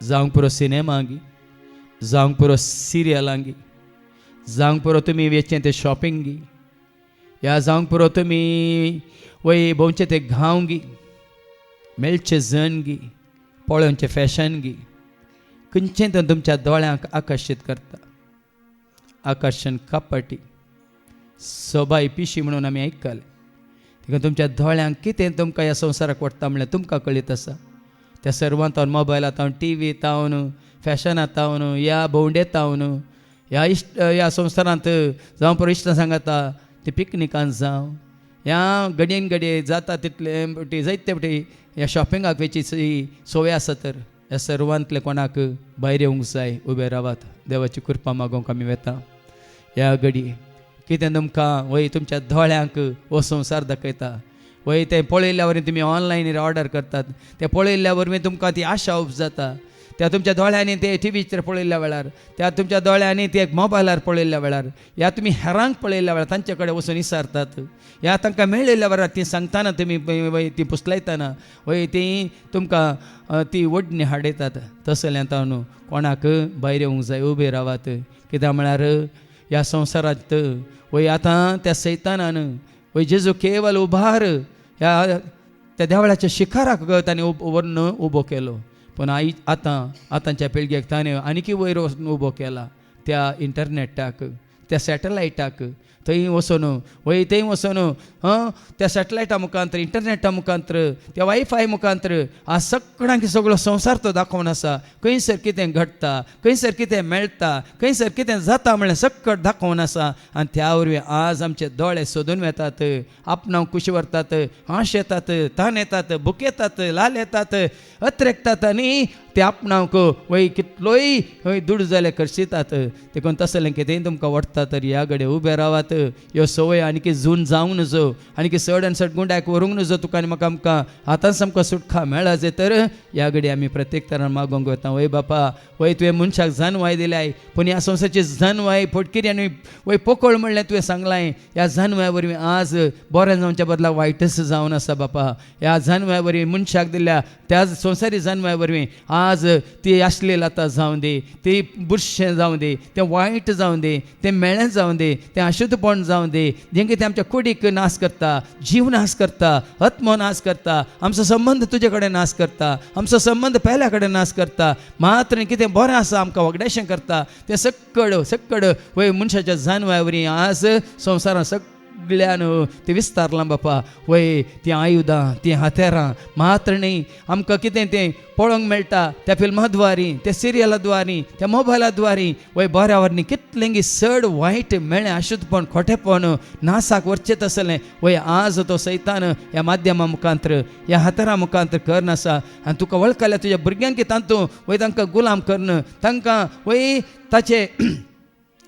जावंक पुरो सिनेमा गी, जावंक पुरो सिरियलां गी, जावंक पुरो तुमी वेचें ते शॉपिंग गी, या जावंक पुरो तुमी वय भोंवचे ते घाव गी, मेळचे जण गी, पळोवचे फॅशन गी, खंयचें तें तुमच्या दोळ्यांक आकर्शीत करता. आकर्षण कपटी सोबाय पिशी म्हणून आमी आयकले. देखून तुमच्या दोळ्यांक कितें तुमकां ह्या संवसाराक वडटा म्हणल्यार तुमकां कळीत आसा. त्या सर्वांत मोबायलांत टी व्ही तावन फॅशनांत तावन ह्या भोंवडेत तावन ह्या संवसारांत जावं पुरो इश्टां सांगाता ते पिकनिकांत जावं ह्या घडयेन घडये जाता तितले जायते फावटी ह्या शॉपिंगाक वेची सवय आसा तर ह्या सर्वांतले कोणाक भायर येवंक जाय. उबे रावात. देवाची कृपा मागोवंक आमी वेता. ह्या घडये कितें तुमकां वय तुमच्या दोळ्यांक हो संवसार दाखयता. वय तें पळयल्या वरवीं तुमी ऑनलायन ऑर्डर करतात. तें पळयल्या वरवीं तुमकां ती आशा जाता. त्या तुमच्या दोळ्यांनी ते टी व्हीचेर पळयल्ल्या वेळार, त्या तुमच्या दोळ्यांनी ते मोबायलार पळयल्ल्या वेळार, या तुमी हेरांक पळयल्ल्या वेळार तांचे कडेन वचून विचारतात. ह्या तांकां मेळयल्या वेळार ती सांगताना तुमी वय ती पुसलायतना वय ती तुमकां ती वडणी हाडयतात. तसल्यांत न्हू कोणाक भायर येवंक जाय. उबे रावात. कित्याक म्हळ्यार ह्या संवसारांत वय आतां त्या सैतानान वय जेजू केवल उभार ह्या त्या देवळाच्या शिखराक ताणें व्हरून उबो केलो. पूण आतांच्या पिळगेक ताणें आनीक वयर वचून उबो केला. त्या इंटरनेटाक, त्या सॅटलायटाक थंय वचून वय थंय वचून त्या सॅटलायटा मुखांतर, इंटरनेटा मुखांतर, त्या वायफाय मुखांतर आज सगळ्यांक सगळो संवसार तो दाखोवन आसा. खंयसर कितें घडटा, खंयसर कितें मेळटा, खंयसर कितें जाता म्हळ्यार सकट दाखोवन आसा. आनी त्या वरवीं आज आमचे दोळे सोदून वेतात. आपणाक खुशी व्हरतात, हांश येतात, तान येतात, भूक येतात, लाल येतात, अत्रेकतात आनी ते आपणाक वय कितलोय वय दूड जाले करशितात. देखून तसलें कितेंय तुमकां वडटा तर ह्या घडये उबे रावात. ह्यो सवय आनीक जून जावंक नजो, आनीक चड आनी चड गुंड्याक व्हरूंक नजो तुका आनी म्हाका आमकां आतां सामको सुटका मेळा जे तर ह्या घडये आमी प्रत्येक तरान मागोवंक वता. वय बापा वय तुवें मनशाक जानवाय दिल्याय, पूण ह्या संवसाराची जानवाय फोटकिरी आनी वय पोकळ म्हणलें तुवें सांगलाय. ह्या जानवाय वरवीं आज बरें जावच्या बदला वायटच जावन आसा बापा. ह्या जानवाय वरवीं मनशाक दिल्या त्या संवसारी जानवाय वरवीं आज ती आसलेली आतां जावं दे, ती बुरशें जावं दे, तें वायट जावं दे, तें मेळ्ळें जावं दे, तें अशुद्धपण जावं दे, जें कितें आमच्या कुडीक नाश करता, जीव नाश करता, आत्मो नाश करता, आमचो संबंध तुजे कडेन नाश करता, आमचो संबंध पेल्या कडेन नाश करता. मात्र कितें बरें आसा आमकां वगडेशें करता तें सक्कड वय मनशाच्या जानवाय वरवीं आज संवसारांत सगळ्यान तें विस्तारलां बापा. वय तीं आयुधां, तीं हातेरां मात्र न्ही आमकां कितें तें पळोवंक मेळटा त्या फिल्मा द्वारी, त्या सिरियला द्वारी, त्या मोबायला द्वारी. वय बऱ्या वरवीं कितलेंगी चड वायट मेळ्ळें अशुद्धपण, खोटेपण नासाक वरचें तसलें वय आज तो सैतान ह्या माध्यमा मुखांतर, ह्या हातेरां मुखांतर करनासा. आनी तुका वळखल्या तुज्या भुरग्यांक तांतूं वय तांकां गुलाम करन, तांकां वय ताचे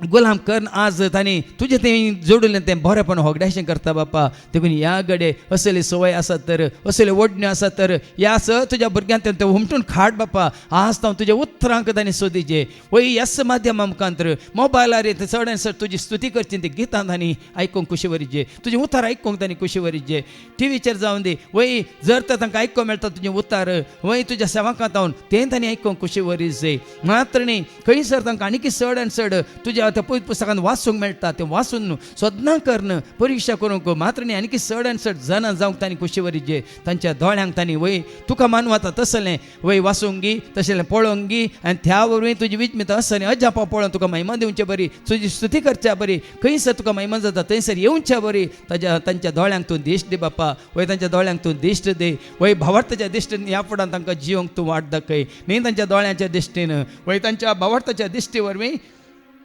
गुलाम कर आज तांणी तुजें तें जोडलें तें बरेंपण होगड्याशें करता बापा. देखून ह्या घडये असले सवय आसात तर, असले ओडण्यो आसात तर, ह्या तुज्या भुरग्यांक तें उमटून खाड बापा. आज तांव तुज्या उतरांक तांणी सोदीचे वय ह्याच माध्यमा मुखांतर मोबायलार चड चड तुजी स्तुती करची, ती गितां तांणी आयकूंक खुशी वरीचे, तुजें उतार आयकूंक तांणी खुशी वरीचे. टीव्हीचेर जावन दी वय जर तर तांकां आयकूंक मेळटा तुजें उतार वय तुज्या सेवकांत जावन तें तांणी आयकूंक खुशी वरीचे. मात्र न्ही खंयसर तांकां आनीक चड आनी चड तुज्या त्या पवित्र पुस्तकांत वाचूंक मेळटा, तें वाचून सोदना करन परीक्षा करूंक मात्र न्ही आनीक चड आनी चड जाणां जावंक तांणी खुशी वरीचे. तांच्या दोळ्यांक तांणी वय तुका मानवता तसलें वय वाचूंक गी, तशें पळोवंक गी आनी त्या वरवीं तुजी विचमिता असलें अजापा पळोवन तुका महिमा दिवचे बरी, तुजी स्तुती करच्या बरी, खंयसर तुका महिमा जाता थंयसर येवच्या बरी. तांच्या दोळ्यांक तूं दिश्ट दी बापा. वय तांच्या दोळ्यांक तूं दिश्ट दे वय भावार्थाच्या दिश्टीन ह्या फुडान तांकां जिवंक तूं वाट दाखय. न्ही तांच्या दोळ्यांच्या दिश्टीन वय तांच्या भावार्थाच्या दिश्टी वरवीं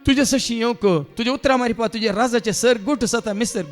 तुजे सशी येवंक, तुजे उतरां मारिपा, तुजे राजाचे सर गुट सता मिसर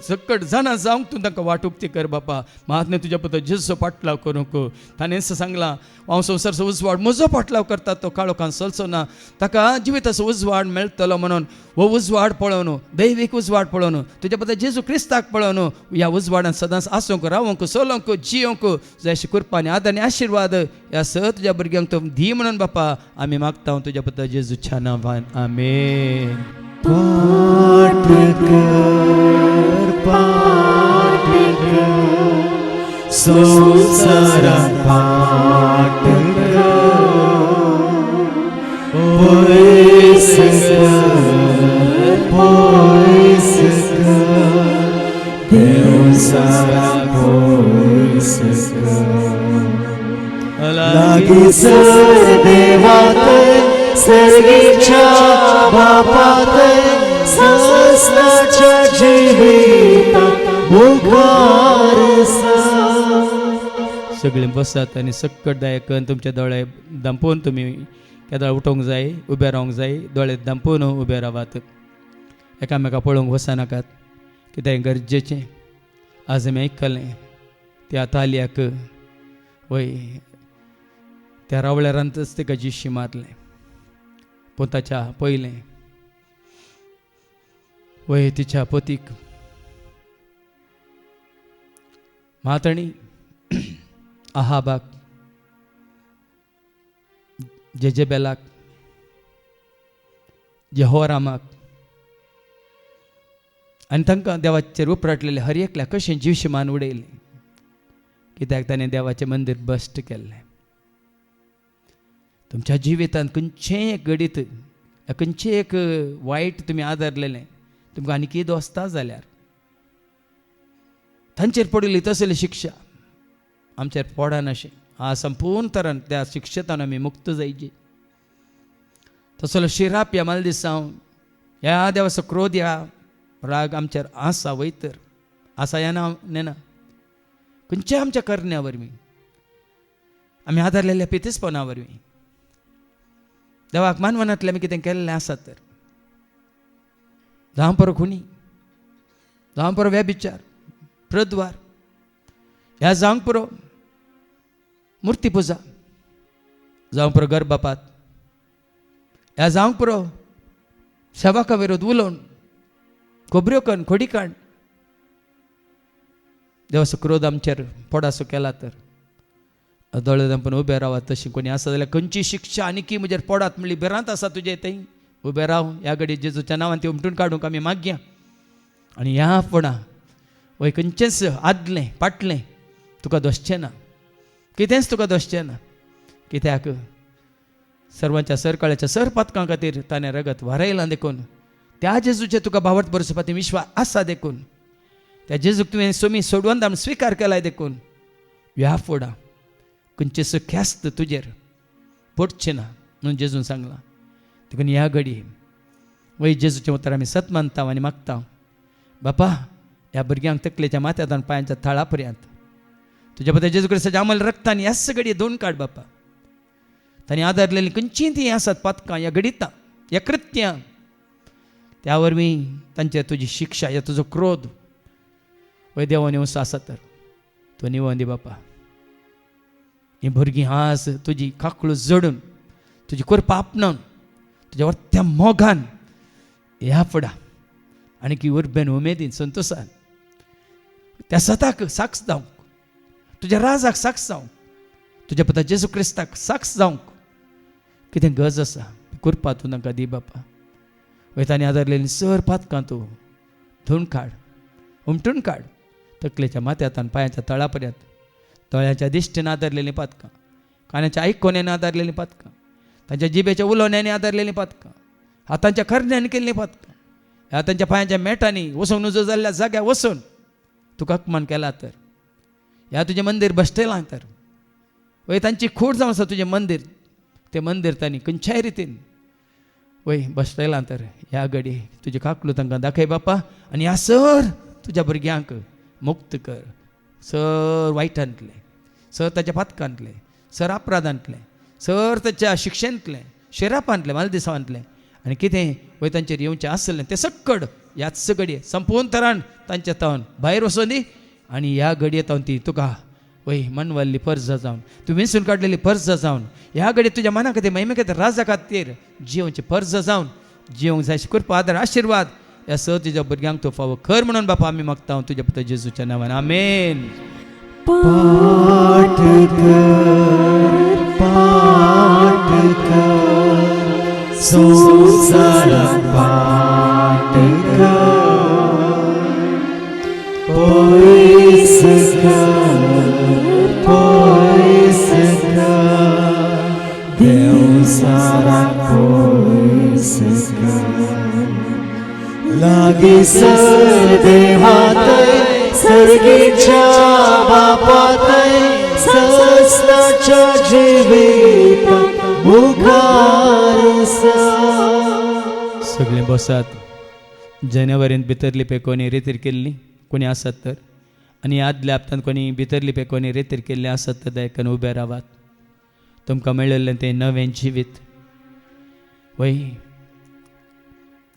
सकट जाणां जावंक तूं तांकां वाटूक ती कर बापा. महात्म्य तुज्या पुत्र जेजूचो पाटलाव करूंक ताणें सांगलां हांव संवसारचो उजवाड म्हजो पाटलाव करता तो काळोखान चलचो ना. ताका जिविताचो उजवाड मेळटलो म्हणून हो उजवाड पळोवन, दैवीक उजवाड पळोवन, तुज्या पुत्र जेजू क्रिस्ताक पळोवन ह्या उजवाडान सदांच आसूंक, रावंक, चलोवंक, जियोंक जायशी कृपा आनी आदार आनी आशिर्वाद ह्या तुज्या भुरग्यांक तो दी म्हणून बापा आमी मागता तुज्या पुत्र जेजूच्या नांवान. आमेन. पाठ कर संसारात पाठ कर, पयस कर देवसारात पयस कर. लागी सर देवात सर्गीच्या बापात संस्ताच्या जिवितात मुखार सगळीं बसात आनी सक्कट दायकन तुमचे दोळे दांपोवन तुमी केदाळ उठोवंक जाय, उबे रावंक जाय. दोळे दांपोवन उबे रावात. एकामेका पळोवंक वचनाकात, कितें गरजेचें आज आमी आयकलें त्या तालयाक वय त्या रावळ्यारांतच ताका जिशी मारलें. पूण ताच्या पयलें वय तिच्या पतीक मातणी आहाबाक, जेजेबेलाक, जेहोरामाक आनी तांकां देवाचेर उपराटलेले हर एकल्या कशें जीवशमान उडयलें, कित्याक ताणें देवाचें मंदीर बश्ट केल्लें. तुमच्या जिवितांत खंयचेंय एक घडीत खंयचें एक वायट तुमी आदरलेलें तुमकां आनी कितें दोस्ता जाल्यार तांचेर पडिल्ली तसली शिक्षा आमचेर पडना अशें. आज संपूर्ण तरान त्या शिक्षेतान आमी मुक्त जायची. तसलो शिराप ह्या मालदिसांव ह्या देवाचो क्रोध ह्या राग आमचेर आसा वयतर आसा येना नेना खंयच्या आमच्या करण्या वरवीं आमी आदारलेल्या पितेसपणा वरवीं देवाक मानवनांतलें आमी कितें केल्लें आसा तर जावं परो खुणी, जावं परो व्यभिचार, प्रद्वार, ह्या जावंक पुरो मुर्ती पुजा, जावं पुरो गर्भपात, ह्या जावंक पुरो सेवाका विरोध उलोवन खोबऱ्यो करून खोडी काण देवाचो क्रोध आमचेर पडासो केला तर दोळे दांपून उबे रावात. तशी कोणी आसा जाल्यार खंयची शिक्षा आनीक म्हजेर पडात म्हणली भिरांत आसा तुजे थंय उबे राव. ह्या घडी जेजूच्या नांवान ती उमटून काडूंक आमी मागया. आनी ह्या फुडां वय खंयचेंच आदलें फाटलें तुका दोसचें ना, कितेंच तुका दोसचें ना. कित्याक सर्वांच्या सरकाळ्याच्या सर पातकां खातीर ताणें रगत वारयलां देखून त्या जेजूचे तुका भावार्थ बरोवपाची विश्वास आसा देखून त्या जेजूक तुवें सोमी सोडून दाम स्विकार केलाय देखून ह्या फुडां खंयचेच ख्यास्त तुजेर पडचें ना म्हणून जेजून सांगलां. देखून ह्या घडी वय जेजूचें उतर आमी सत मानता आनी मागता बापा ह्या भुरग्यांक तकलेच्या माथ्यांत आनी पांयाच्या थळा पर्यंत तुज्या पता जेजू क्रिस्ताच्या अमल रक्तान ह्याच घडये धुवन काड बापा. तांणी आदारलेलीं खंयचीं तीं आसात पातकां ह्या घडितां ह्या कृत्यां त्या वरवीं तांचेर तुजी शिक्षा ह्या तुजो क्रोध वय देवान येवचो आसा तर तो निवोवन दी बापा. हीं भुरगीं आज तुजी काकळू जोडून तुजी करपा आपणावन तुज्या वर्त्या मोगान ह्या फुडा आनी की उर्बेन उमेदीन संतोशान त्या सताक साक्ष जावंक, तुज्या राजाक साक्ष जावंक, तुज्या पुता जेजू क्रिस्ताक साक्ष जावंक कितें गरज आसा करपा तूं तांकां दी बापा. वयतांनी आदारलेलीं सर पातकां तूं धुवन काड, उमटून काड. तकलेच्या माथ्यांतल्यान पांयाच्या तळा पर्यंत, दोळ्याच्या दिश्टीन आदारलेलीं पातकां, कानाच्या आयकोन्यान आदारलेलीं पातकां, तांच्या जिबेच्या उलोवण्यांनी आदारलेलीं पातकां, हातांच्या खरण्यांनी केल्लीं पातकां, ह्या तांच्या पांयाच्या मेटांनी वसून नजो जाल्ल्या जाग्यार वसून तुका अपमान केला तर, ह्या तुजें मंदीर बसयलां तर, वय तांची खूट जावन आसा तुजें मंदीर, तें मंदीर तांणी खंयच्याय रितीन वय बसयलां तर ह्या घडी तुजे काकलू तांकां दाखय बापा. आनी ह्या सर तुज्या भुरग्यांक मुक्त कर, सर वायटांतले, सर ताच्या पातकांतले, सर अपराधांतले, सर ताच्या शिक्षेंतले, शिरापांतले, मालदिसांतले आनी कितें वय तांचेर येवचें आसलें तें सक्कड ह्याच घडये संपूर्ण तरान तांच्या तावन भायर वचून दी. आनी ह्या घडये तावन ती तुका वय मनवाल्ली पर्जा जावन, तूं विंसून काडलेली पर्जा जावन, ह्या घडये तुज्या मना खातीर महिमे खातीर राजा खातीर जिवोवची पर्जा जावन जिवंक जाय कृपा आदार आशिर्वाद ह्या स तुज्या भुरग्यांक तूं फावो कर म्हणून बापा आमी मागता तुज्या पुता जेजूच्या नांवान. आमेन. पाठ कर संसारात पाठ पयस देव साराक पयस लागी देवातय सर्गीच्या बापातय सस्ताच्या जिवीत मुखार सगळे बसात. जानेवारींत भितरली पे कोणी रेतीर केल्ली कोणी आसात तर, आनी आदल्या हप्त्यान कोणी भितरली पे कोणी रेतीर केल्ले आसात तर दायकान उबे रावात. तुमकां मेळिल्लें तें नवें जिवीत वय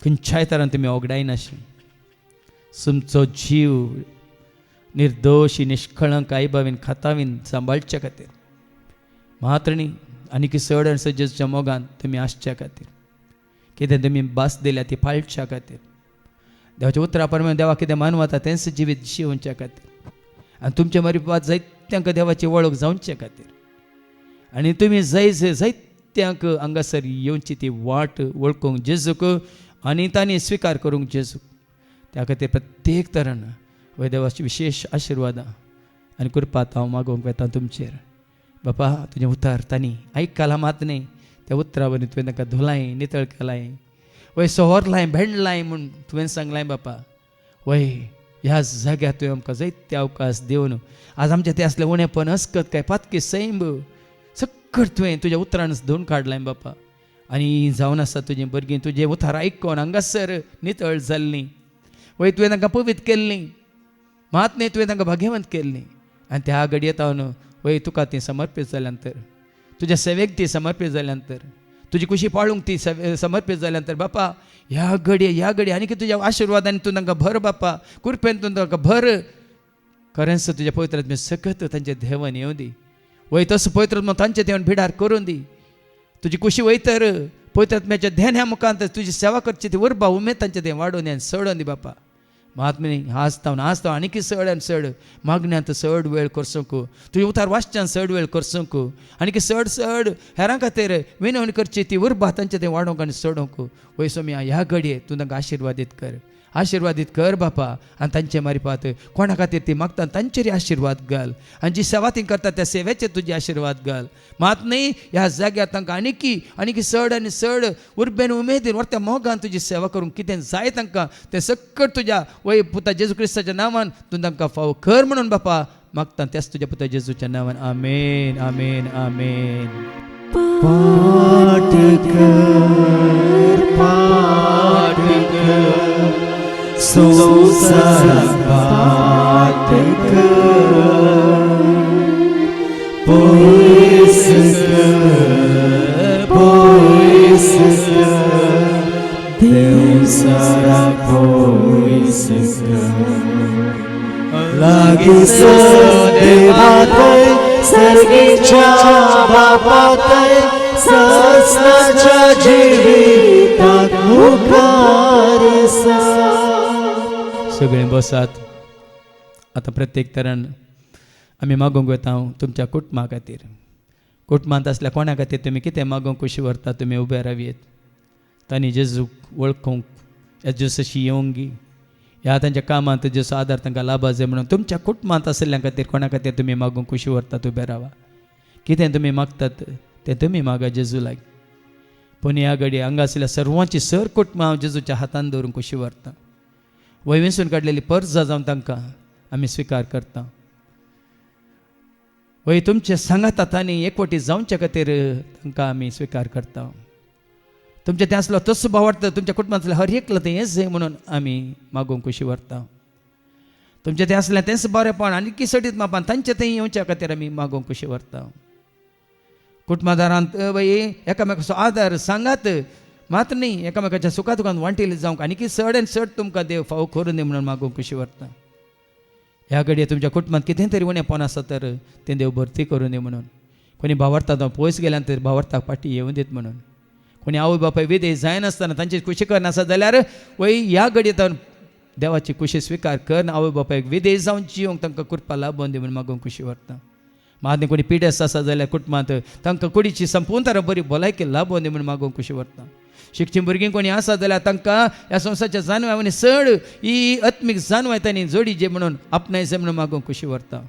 खंयच्याय तरान तुमी ओगडाय नाशिल्ली. तुमचो जीव निर्दोश निश्कळंक आईबावीन खातावीन सांबाळच्या खातीर म्हात्रिणी आनी की चड आनी जेजूच्या मोगान तुमी आसच्या खातीर कितें तुमी भास दिल्या ती पाळच्या खातीर देवाच्या उतरा प्रमाणे देवा कितें मानवता तेंच जिवीत जिवोवच्या खातीर आनी तुमचे मरीपात जायत्यांक देवाची वळख जावचे खातीर आनी तुमी जायत्यांक हांगासर येवची ती वाट वळखूंक जेजूक आनी तांणी स्विकार करूंक जेजूक त्या खातीर प्रत्येक तरान वय देवाची विशेष आशिर्वादां आनी कृपात हांव मागोवंक येता तुमचेर. बापा तुजें उतार तांणी आयकलां मात न्ही त्या उतरा वरवीं तुवें तांकां धुलाय नितळ केलाय वय सोहरलाय भेंडलाय म्हूण तुवें सांगलाय बापा. वय ह्या जाग्यार तुवें आमकां जायते अवकाश दिवन आज आमचें तें असलें उणेपण अस्कत काय पातकी सैंब सक्कट तुवें तुज्या उतरान धुवन काडलाय बापा. आनी जावन आसा तुजें भुरगीं तुजें उतार आयकोन हांगासर नितळ जाल्लीं वय तुवें तांकां पवित्र केल्लीं मात न्ही तुवें तांकां भाग्यवंत केल्लीं आनी त्या घडये तावन वय तुका ती समर्पीत जाल्या नंतर तुज्या सेवेक ती समर्पीत जाल्या नंतर तुजी कुशी पाळूंक ती समर्पीत जाल्या नंतर बापा ह्या घडये आनी की तुज्या आशिर्वादांनी तूं तांकां भर बापा कृपेन तूं तांकां भर खरेंच तुज्या पवित्रात्मे सकत तांचे देवन येवं दी वय तसो पवित्रात्मो तांचे देवन भिडार करून दी. तुजी कुशी वयतर पवित्रात्म्याच्या ध्यान ह्या मुखांत तुजी सेवा करची ती उर्बा उमेद तांचे दें वाडोवन आनी सडोवन दी बापा. महात्म्यानी हांसतावन आनी की चड आनी चड मागण्यांत चड वेळ करसूंक तुजें उतार वाचच्यान चड वेळ करसूंक आनी की चड हेरां खातीर विनवणी करची ती उर्बा तांचे तें वाडोवंक आनी सोडोवंक वय सोमी ह्या घडये तूं तांकां आशिर्वादीत कर बापा. आनी तांचे मारिपात कोणा खातीर ती मागता तांचेर आशिर्वाद घाल आनी जी सेवा ती करता त्या सेवेचेर तुजी आशिर्वाद घाल मात न्ही ह्या जाग्यार तांकां आनी की चड आनी चड उर्बेन उमेदीन व्हरत्या मोगान तुजी सेवा करूंक कितें जाय तांकां तें सक्कट तुज्या वय पुता जेजू क्रिस्ताच्या नांवान तूं तांकां फावो कर म्हणून बापा मागता त्याच तुज्या पुता जेजूच्या नांवान. आमेन आमेन आमेन. पाठ कर संसारात पाठ कर पयस देव साराक पयस लागी देवातय सर्गीच्या बापातय ससनाच्या जिवितात मुखारसा. सगळे बसात. आता प्रत्येक तरान आम्ही मागोंक वता तुमच्या कुटुंबा खातीर. कुटुंबांत असल्या कोणा खातीर तुमी कितें मागोंक कशी व्हरता तुमी उबे रावयेत. तांणी जेजूक वळखूंक जेजूस अशी येवंगी ह्या तांच्या कामांत जेजू आदार तांकां लाभा जाय म्हणून तुमच्या कुटुंबांत आसलेल्या खातीर कोणा खातीर तुमी मागोंक कशी व्हरतात उबे रावा. कितें तुमी मागतात तें तुमी मागा जेजू लायक. पूण ह्या घडी हांगा आसलेल्या सर्वांची सर कुटुंबां हांव जेजूच्या हातान दवरून कशी व्हरता. वयविसून काडलेली पर्जा जावन तांकां आमी स्विकार करता. वय तुमचे सांगातांनी एकवटी जावचे खातीर तांकां आमी स्विकार करता. तुमचे तें आसलो तसो भावार्थ तुमच्या कुटुंबांतले हर एकलो तें हेंच जाय म्हणून आमी मागोंक कशी व्हरता. तुमचें तें आसलें तेंच बरेंपण आनी किसडीत मापान तांचें तें येवच्या खातीर आमी मागोंक कशी व्हरता. कुटुंबादारांत वय एकामेकाचो आदार सांगात मात न्ही एकामेकाच्या सुखा दुखांत वांटेली जावंक आनी की चड आनी चड तुमकां देव फावो करून दी म्हणून मागोंक कशी व्हरता. ह्या घडये तुमच्या कुटुंबांत कितें तरी उणेंपण आसा तर तें देव भरती करून दी म्हणून. कोणी भावार्थांत पयस गेल्यानंतर भावार्थाक पाटी येवं दीत म्हणून. कोणी आवय बापाय विदेय जायनासतना तांची खुशी करनासा जाल्यार वय ह्या घडयेंत देवाची खुशी स्विकार कर आवय बापायक विदेय जावन जियोंक तांकां कृपा लाभोवन दी म्हणून मागोंक खुशी व्हरता. मागीर कोणी पिडेस्त आसा जाल्यार कुटुंबांत तांकां कुडीची संपूर्ण तरा बरी भलायकी लाभोवन दी म्हणून मागोंक खुशी व्हरता. शिकचीं भुरगीं कोणी आसा जाल्यार तांकां ह्या संवसाराच्या जानवां आनी चड ही आत्मीक जानवां तांणी जोडी जे म्हणून आपणायचे म्हणून मागोंक खुशी व्हरता.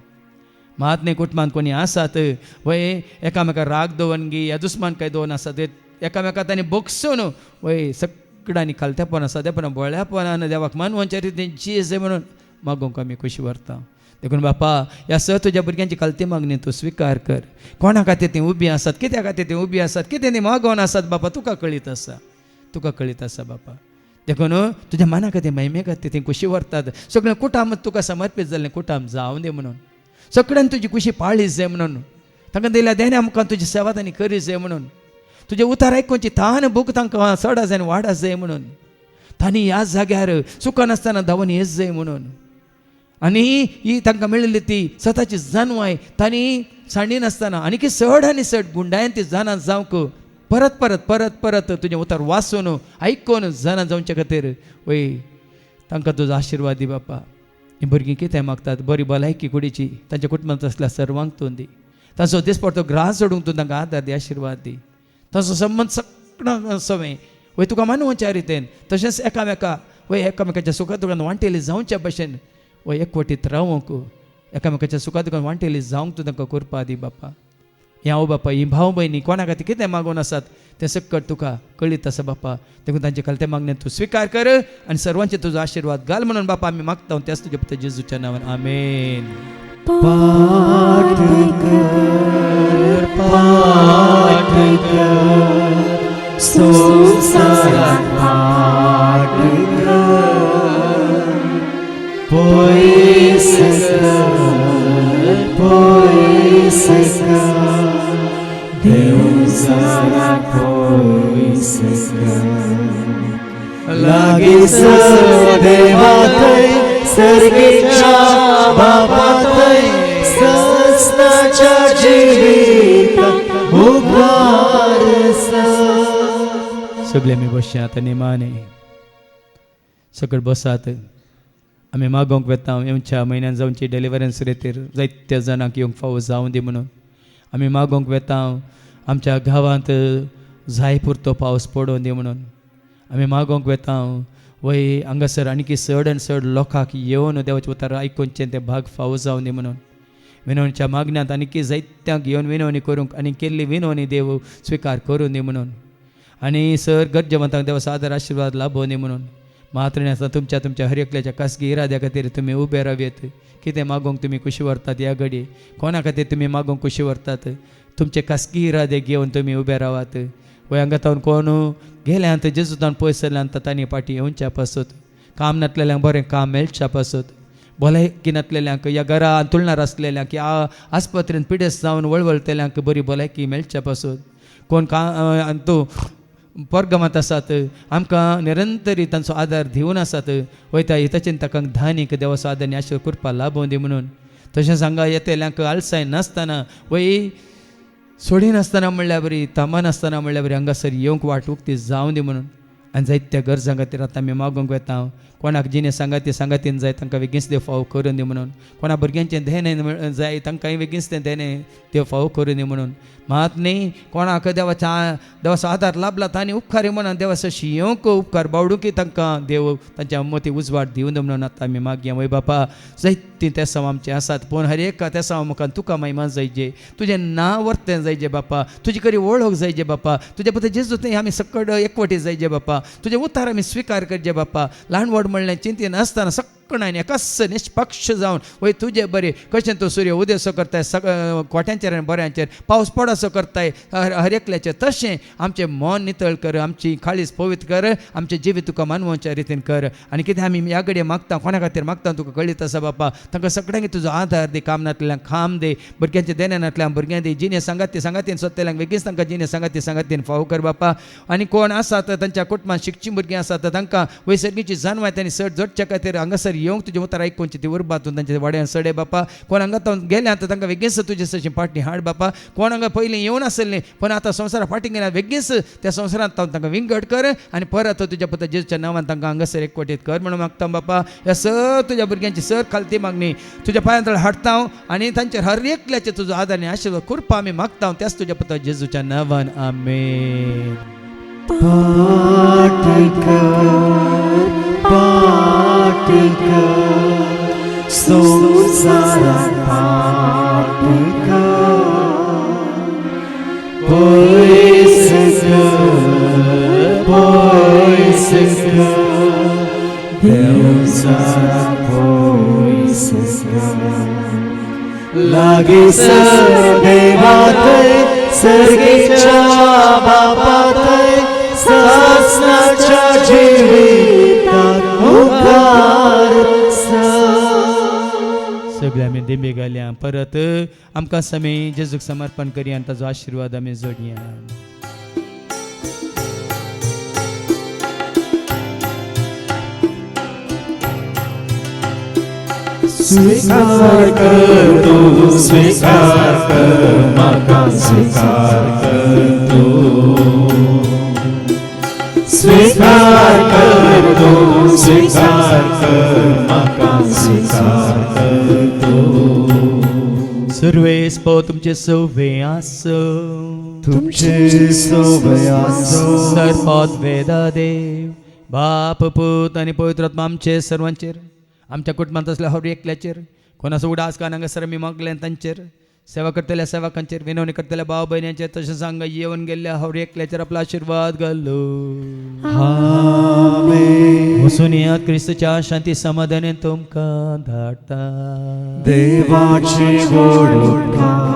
महात्मे कुटुंबांत कोणी आसात वय एकामेका राग दवरगी ह्या दुस्मान काय दोन आसात एकामेका तांणी बोगसून वय सगळ्यांनी खालत्यापण आसा तेपणान बोळ्यापणान देवाक मानवांच्या रितीन जिये म्हणून मागोंक आमी खुशी व्हरता. देखून बापा ह्या स तुज्या भुरग्यांची खालती मागणी तूं स्विकार कर. कोणा खातीर तीं उबीं आसात कित्या खातीर तीं उबीं आसात कितें तीं मागोवन आसात बापा तुका कळीत आसा. तुका कळीत आसा बापा. देखून तुज्या मना खातीर महिमे खातीर तीं खुशी व्हरतात. सगळें कुटाम तुका समर्पीत जाल्लें कुटाम जावं दे म्हणून. सगळ्यांनी तुजी खुशी पाळी जाय म्हणून. तांकां दिल्या देण्या मुखार तुजी सेवा तांणी करी जाय म्हणून. तुजे उतार आयकूनची तान भूक तांकां चडा जाय आनी वाडा जाय म्हणून. तांणी ह्या जाग्यार सुखान आसतना धांवन येत जाय म्हणून. आनी ही तांकां मेळिल्ली ती स्वताची जानवाय तांणी सांडी नासतना आनी की चड आनी चड गुंडायन ती जाणां जावंक परत परत परत परत तुजें उतार वाचून आयकून जाणां जावचे खातीर वय तांकां तुजो आशिर्वाद दी बापा. हीं भुरगीं कितें मागतात बरी भलायकी कुडीची तांच्या कुटुंबांत आसल्या सर्वांक तूं दी. ताचो दिसपडटो ग्रास सोडूंक तूं तांकां आदार दी आशिर्वाद दी. ताचो संबंद सगळ्यांक सवें वय तुका मानवाच्या रितीन तशेंच एकामेका वय एकामेकाच्या सुखा दुखांत वांटेली जावच्या भशेन वय एकवटीत रावूंक एकामेकाच्या सुखा दुखांत वांटेली जावंक तूं तांकां कृपा दी बापा. हें हांव बापा ही भाव भयणी कोणा खातीर कितें मागून आसात तें सकट तुका कळीत आसा बापा. देखून तांचे खालते मागणें तूं स्विकार कर आनी सर्वांचे तुजो आशिर्वाद घाल म्हणून बापा आमी मागता त्याच तुज्या पुत्र जेजूच्या नांवान आमेन. पाठ कर पाठ कर संसारात पाठ कर पयस कर पयस कर देव सारा पयस कर लागीं सर देवा थंय सर्गेच्या बाबा थंय ससनाच्या जिवितांत मुखार सगळे आमी बसया आतां निमाणे सकट बसात. आमी मागोंक वेता येवच्या म्हयन्यान जावची डिलिव्हरन्स रेतीर जायत्या जाणांक येवंक फावो जावं दी म्हणून आमी मागोंक वेता. आमच्या गांवांत जाय पुरतो पावस पडोवन दी म्हणून आमी मागोंक वेता. वय हांगासर आनी चड आनी चड लोकांक येवन देवाचें उतार आयकूनचें तें भाग फावो जावन दी म्हणून विनवणीच्या मागण्यांत आनी जायत्यांक येवन विनवणी करूंक आनी केल्ली विनवणी देव स्विकार करून दी म्हणून आनी सर गरजेवंतांक देवाचो आदार आशिर्वाद लाभोवन दी म्हणून मात्रेन आसा तुमच्या हर एकल्याच्या खासगी इराद्या खातीर तुमी उबे रावयेत. कितें मागोंक तुमी खुशी व्हरतात ह्या घडी कोणा खातीर तुमी मागोंक खुशी व्हरतात तुमचे खासगी इरादे घेवन तुमी उबे रावात. वय हांगा तावन कोण गेल्यांत जेजूतान पयस जाल्यांत तांणी पाटी येवच्या पासत काम नासलेल्यांक बरें काम मेळच्या पासत भलायकी नासलेल्यांक ह्या घरा तुळणार आसलेल्यांक ह्या आस्पत्रेंत पिडेस्त जावन वळवळतेल्यांक बरी भलायकी मेळच्या पासत कोण तूं परगमांत आसात आमकां निरंतरी तांचो आदार दिवन आसात वयता हिताचेर ताका धानीक देवाचो आदार आनी आशिर्वाद कृपा लाभोवन दी म्हणून. तशेंच हांगा येतेल्यांक आलसाय नासतना वय सोडिनासतना म्हणल्या बरी, तामानासतना म्हणल्या बरी, हांगासर येवंक वाट उक्ती जावं दी म्हणून. आनी जायत्या गरजां खातीर आतां आमी मागोंक वेता. कोणाक जिने सांगातीन जाय तांकां बेगीनच देव फावो करून दी म्हणून. कोणा भुरग्यांचें धेने जाय तांकांय बेगीनच तें धेने देव फावो करून दी म्हणून. मात न्ही कोणाक देवाचो आदार लाभला तांणी उपकारी म्हणून देवाचो येवंक उपकार बावडूंकी तांकां देव तांच्या मती उजवाड दिवन दी म्हणून आतां आमी मागया. वय बापा जायतीं तेसांव आमचें आसात, पूण हर एक तेसांव मुखार तुका महिमा जायजे, तुजें नांव वर्तें जायजें बापा, तुजी खरी वळख जायजे बापा, तुजे पत्र जेजू थंय आमी सकड एकवटी जायजे बापा, तुजे उतार आमी स्विकार करचे बापा. ल्हान व्हड म्हणलें चिंती नासतना सकणाय एकस निश्पक्ष जावन वय तुजे बरें कशें तूं सूर्य उदय असो करताय कोट्यांचेर आनी बऱ्यांचेर पावस पड असो करताय हर एकल्याचेर, तशें आमचें मन नितळ कर, आमची काळीज पवित्र कर, आमचें जिवीत तुका मानवाच्या रितीन कर. आनी कितें आमी ह्या घडये मागता कोणा खातीर मागता तुका कळीत आसा बापा. तांकां सगळ्यांक तुजो आदार दे, कामनांतल्यान खाम दे, भुरग्यांच्या देण्यातल्यान भुरग्यां दे, जिने सांगातीन सोदतल्यांक बेगीन तांकां जिने सांगातीन फावो कर बापा. आनी कोण आसात तांच्या कुटुंबांत शिकचीं भुरगीं आसात तांकां वैसर्गीची जानवाय तांणी सड जोडच्या खातीर हांगासर येवंक तुजे उतर आयकूंची ती उरबातून तांच्या वाड्यान सडे बापा. कोण हांगा गेले आतां तांकां बेगीनच तुजे सशी फाटी हाड बापा. कोण हांगा पयलीं येवन आसले पण आतां संवसारा फाटी गेल्या, बेगीनच त्या संवसारांत तांकां विंगड कर आनी परत तुज्या पुता जेजूच्या नांवान तांकां हांगासर एकवटीत कर म्हणून मागता बापा. ह्या सर तुज्या भुरग्यांची सर खालती मागणी तुज्या पांयां तळ हाडटा आनी तांचेर हर एकल्याचे तुजो आदार आनी आशिर्वाद कृपा आमी मागता त्याच तुज्या पुता जेजूच्या नांवान आमेन. पाठ कर संसारात पाठ कर, पयस कर देवसारात पयस कर. लागी सर देवा थंय सर्गेच्या बापा थंय सासणाच्या जिविताक मुखार सगळे आमी देंबे घालया. परत आमकां समे जेजूक समर्पण करया आनी ताजो आशिर्वाद आमी जोडया. स्वीकार कर तू, स्वीकार कर म्हाका, स्वीकार कर तू, स्वीकार कर तू, स्वीकार कर म्हाका, स्वीकार कर तू. सर्वेस्पो तुमचे सवे आसो, तुमचे सवे आसो, सर्पोत वेदा देव बाप पूत आनी पवित्र आत्मा आमचे सर्वांचेर, आमच्या कुटुंबांत असल्या हर एकल्याचेर, कोणाचो उडास का हांगासर आमी मागले तांचेर, सेवा करतल्या सेवकांचेर, विनवणी करतल्या भाव भयण्यांचेर, तशेंच हांगा येवन गेल्ल्या हर एकल्याचेर आपलो आशिर्वाद घालो. आमेन. वचून येयात क्रिस्तच्या शांती समाधानान तुमकां धाडटा. देवाची गोड उपकार.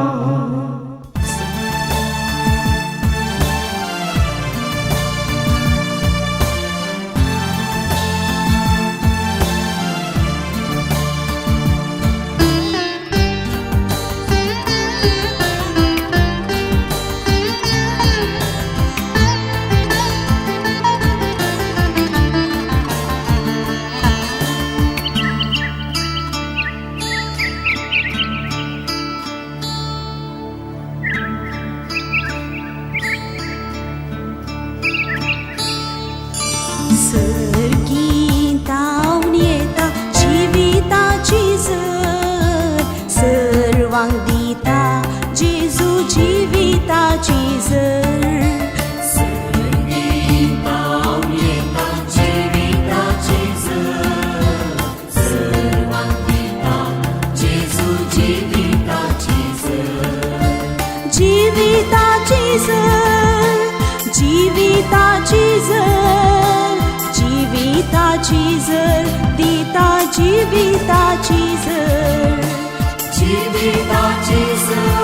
सर्गीतावन येता जिविताची झर, सर्वांक दिता जेजू जिविताची झर. सर्गीतावन येता जिविताची झर, सर्वांक दिता जेजू जिविताची झर. जिविताची झर, जिविताची झर, जिविताची झर दिता जिविताची झर, जिविताची झर.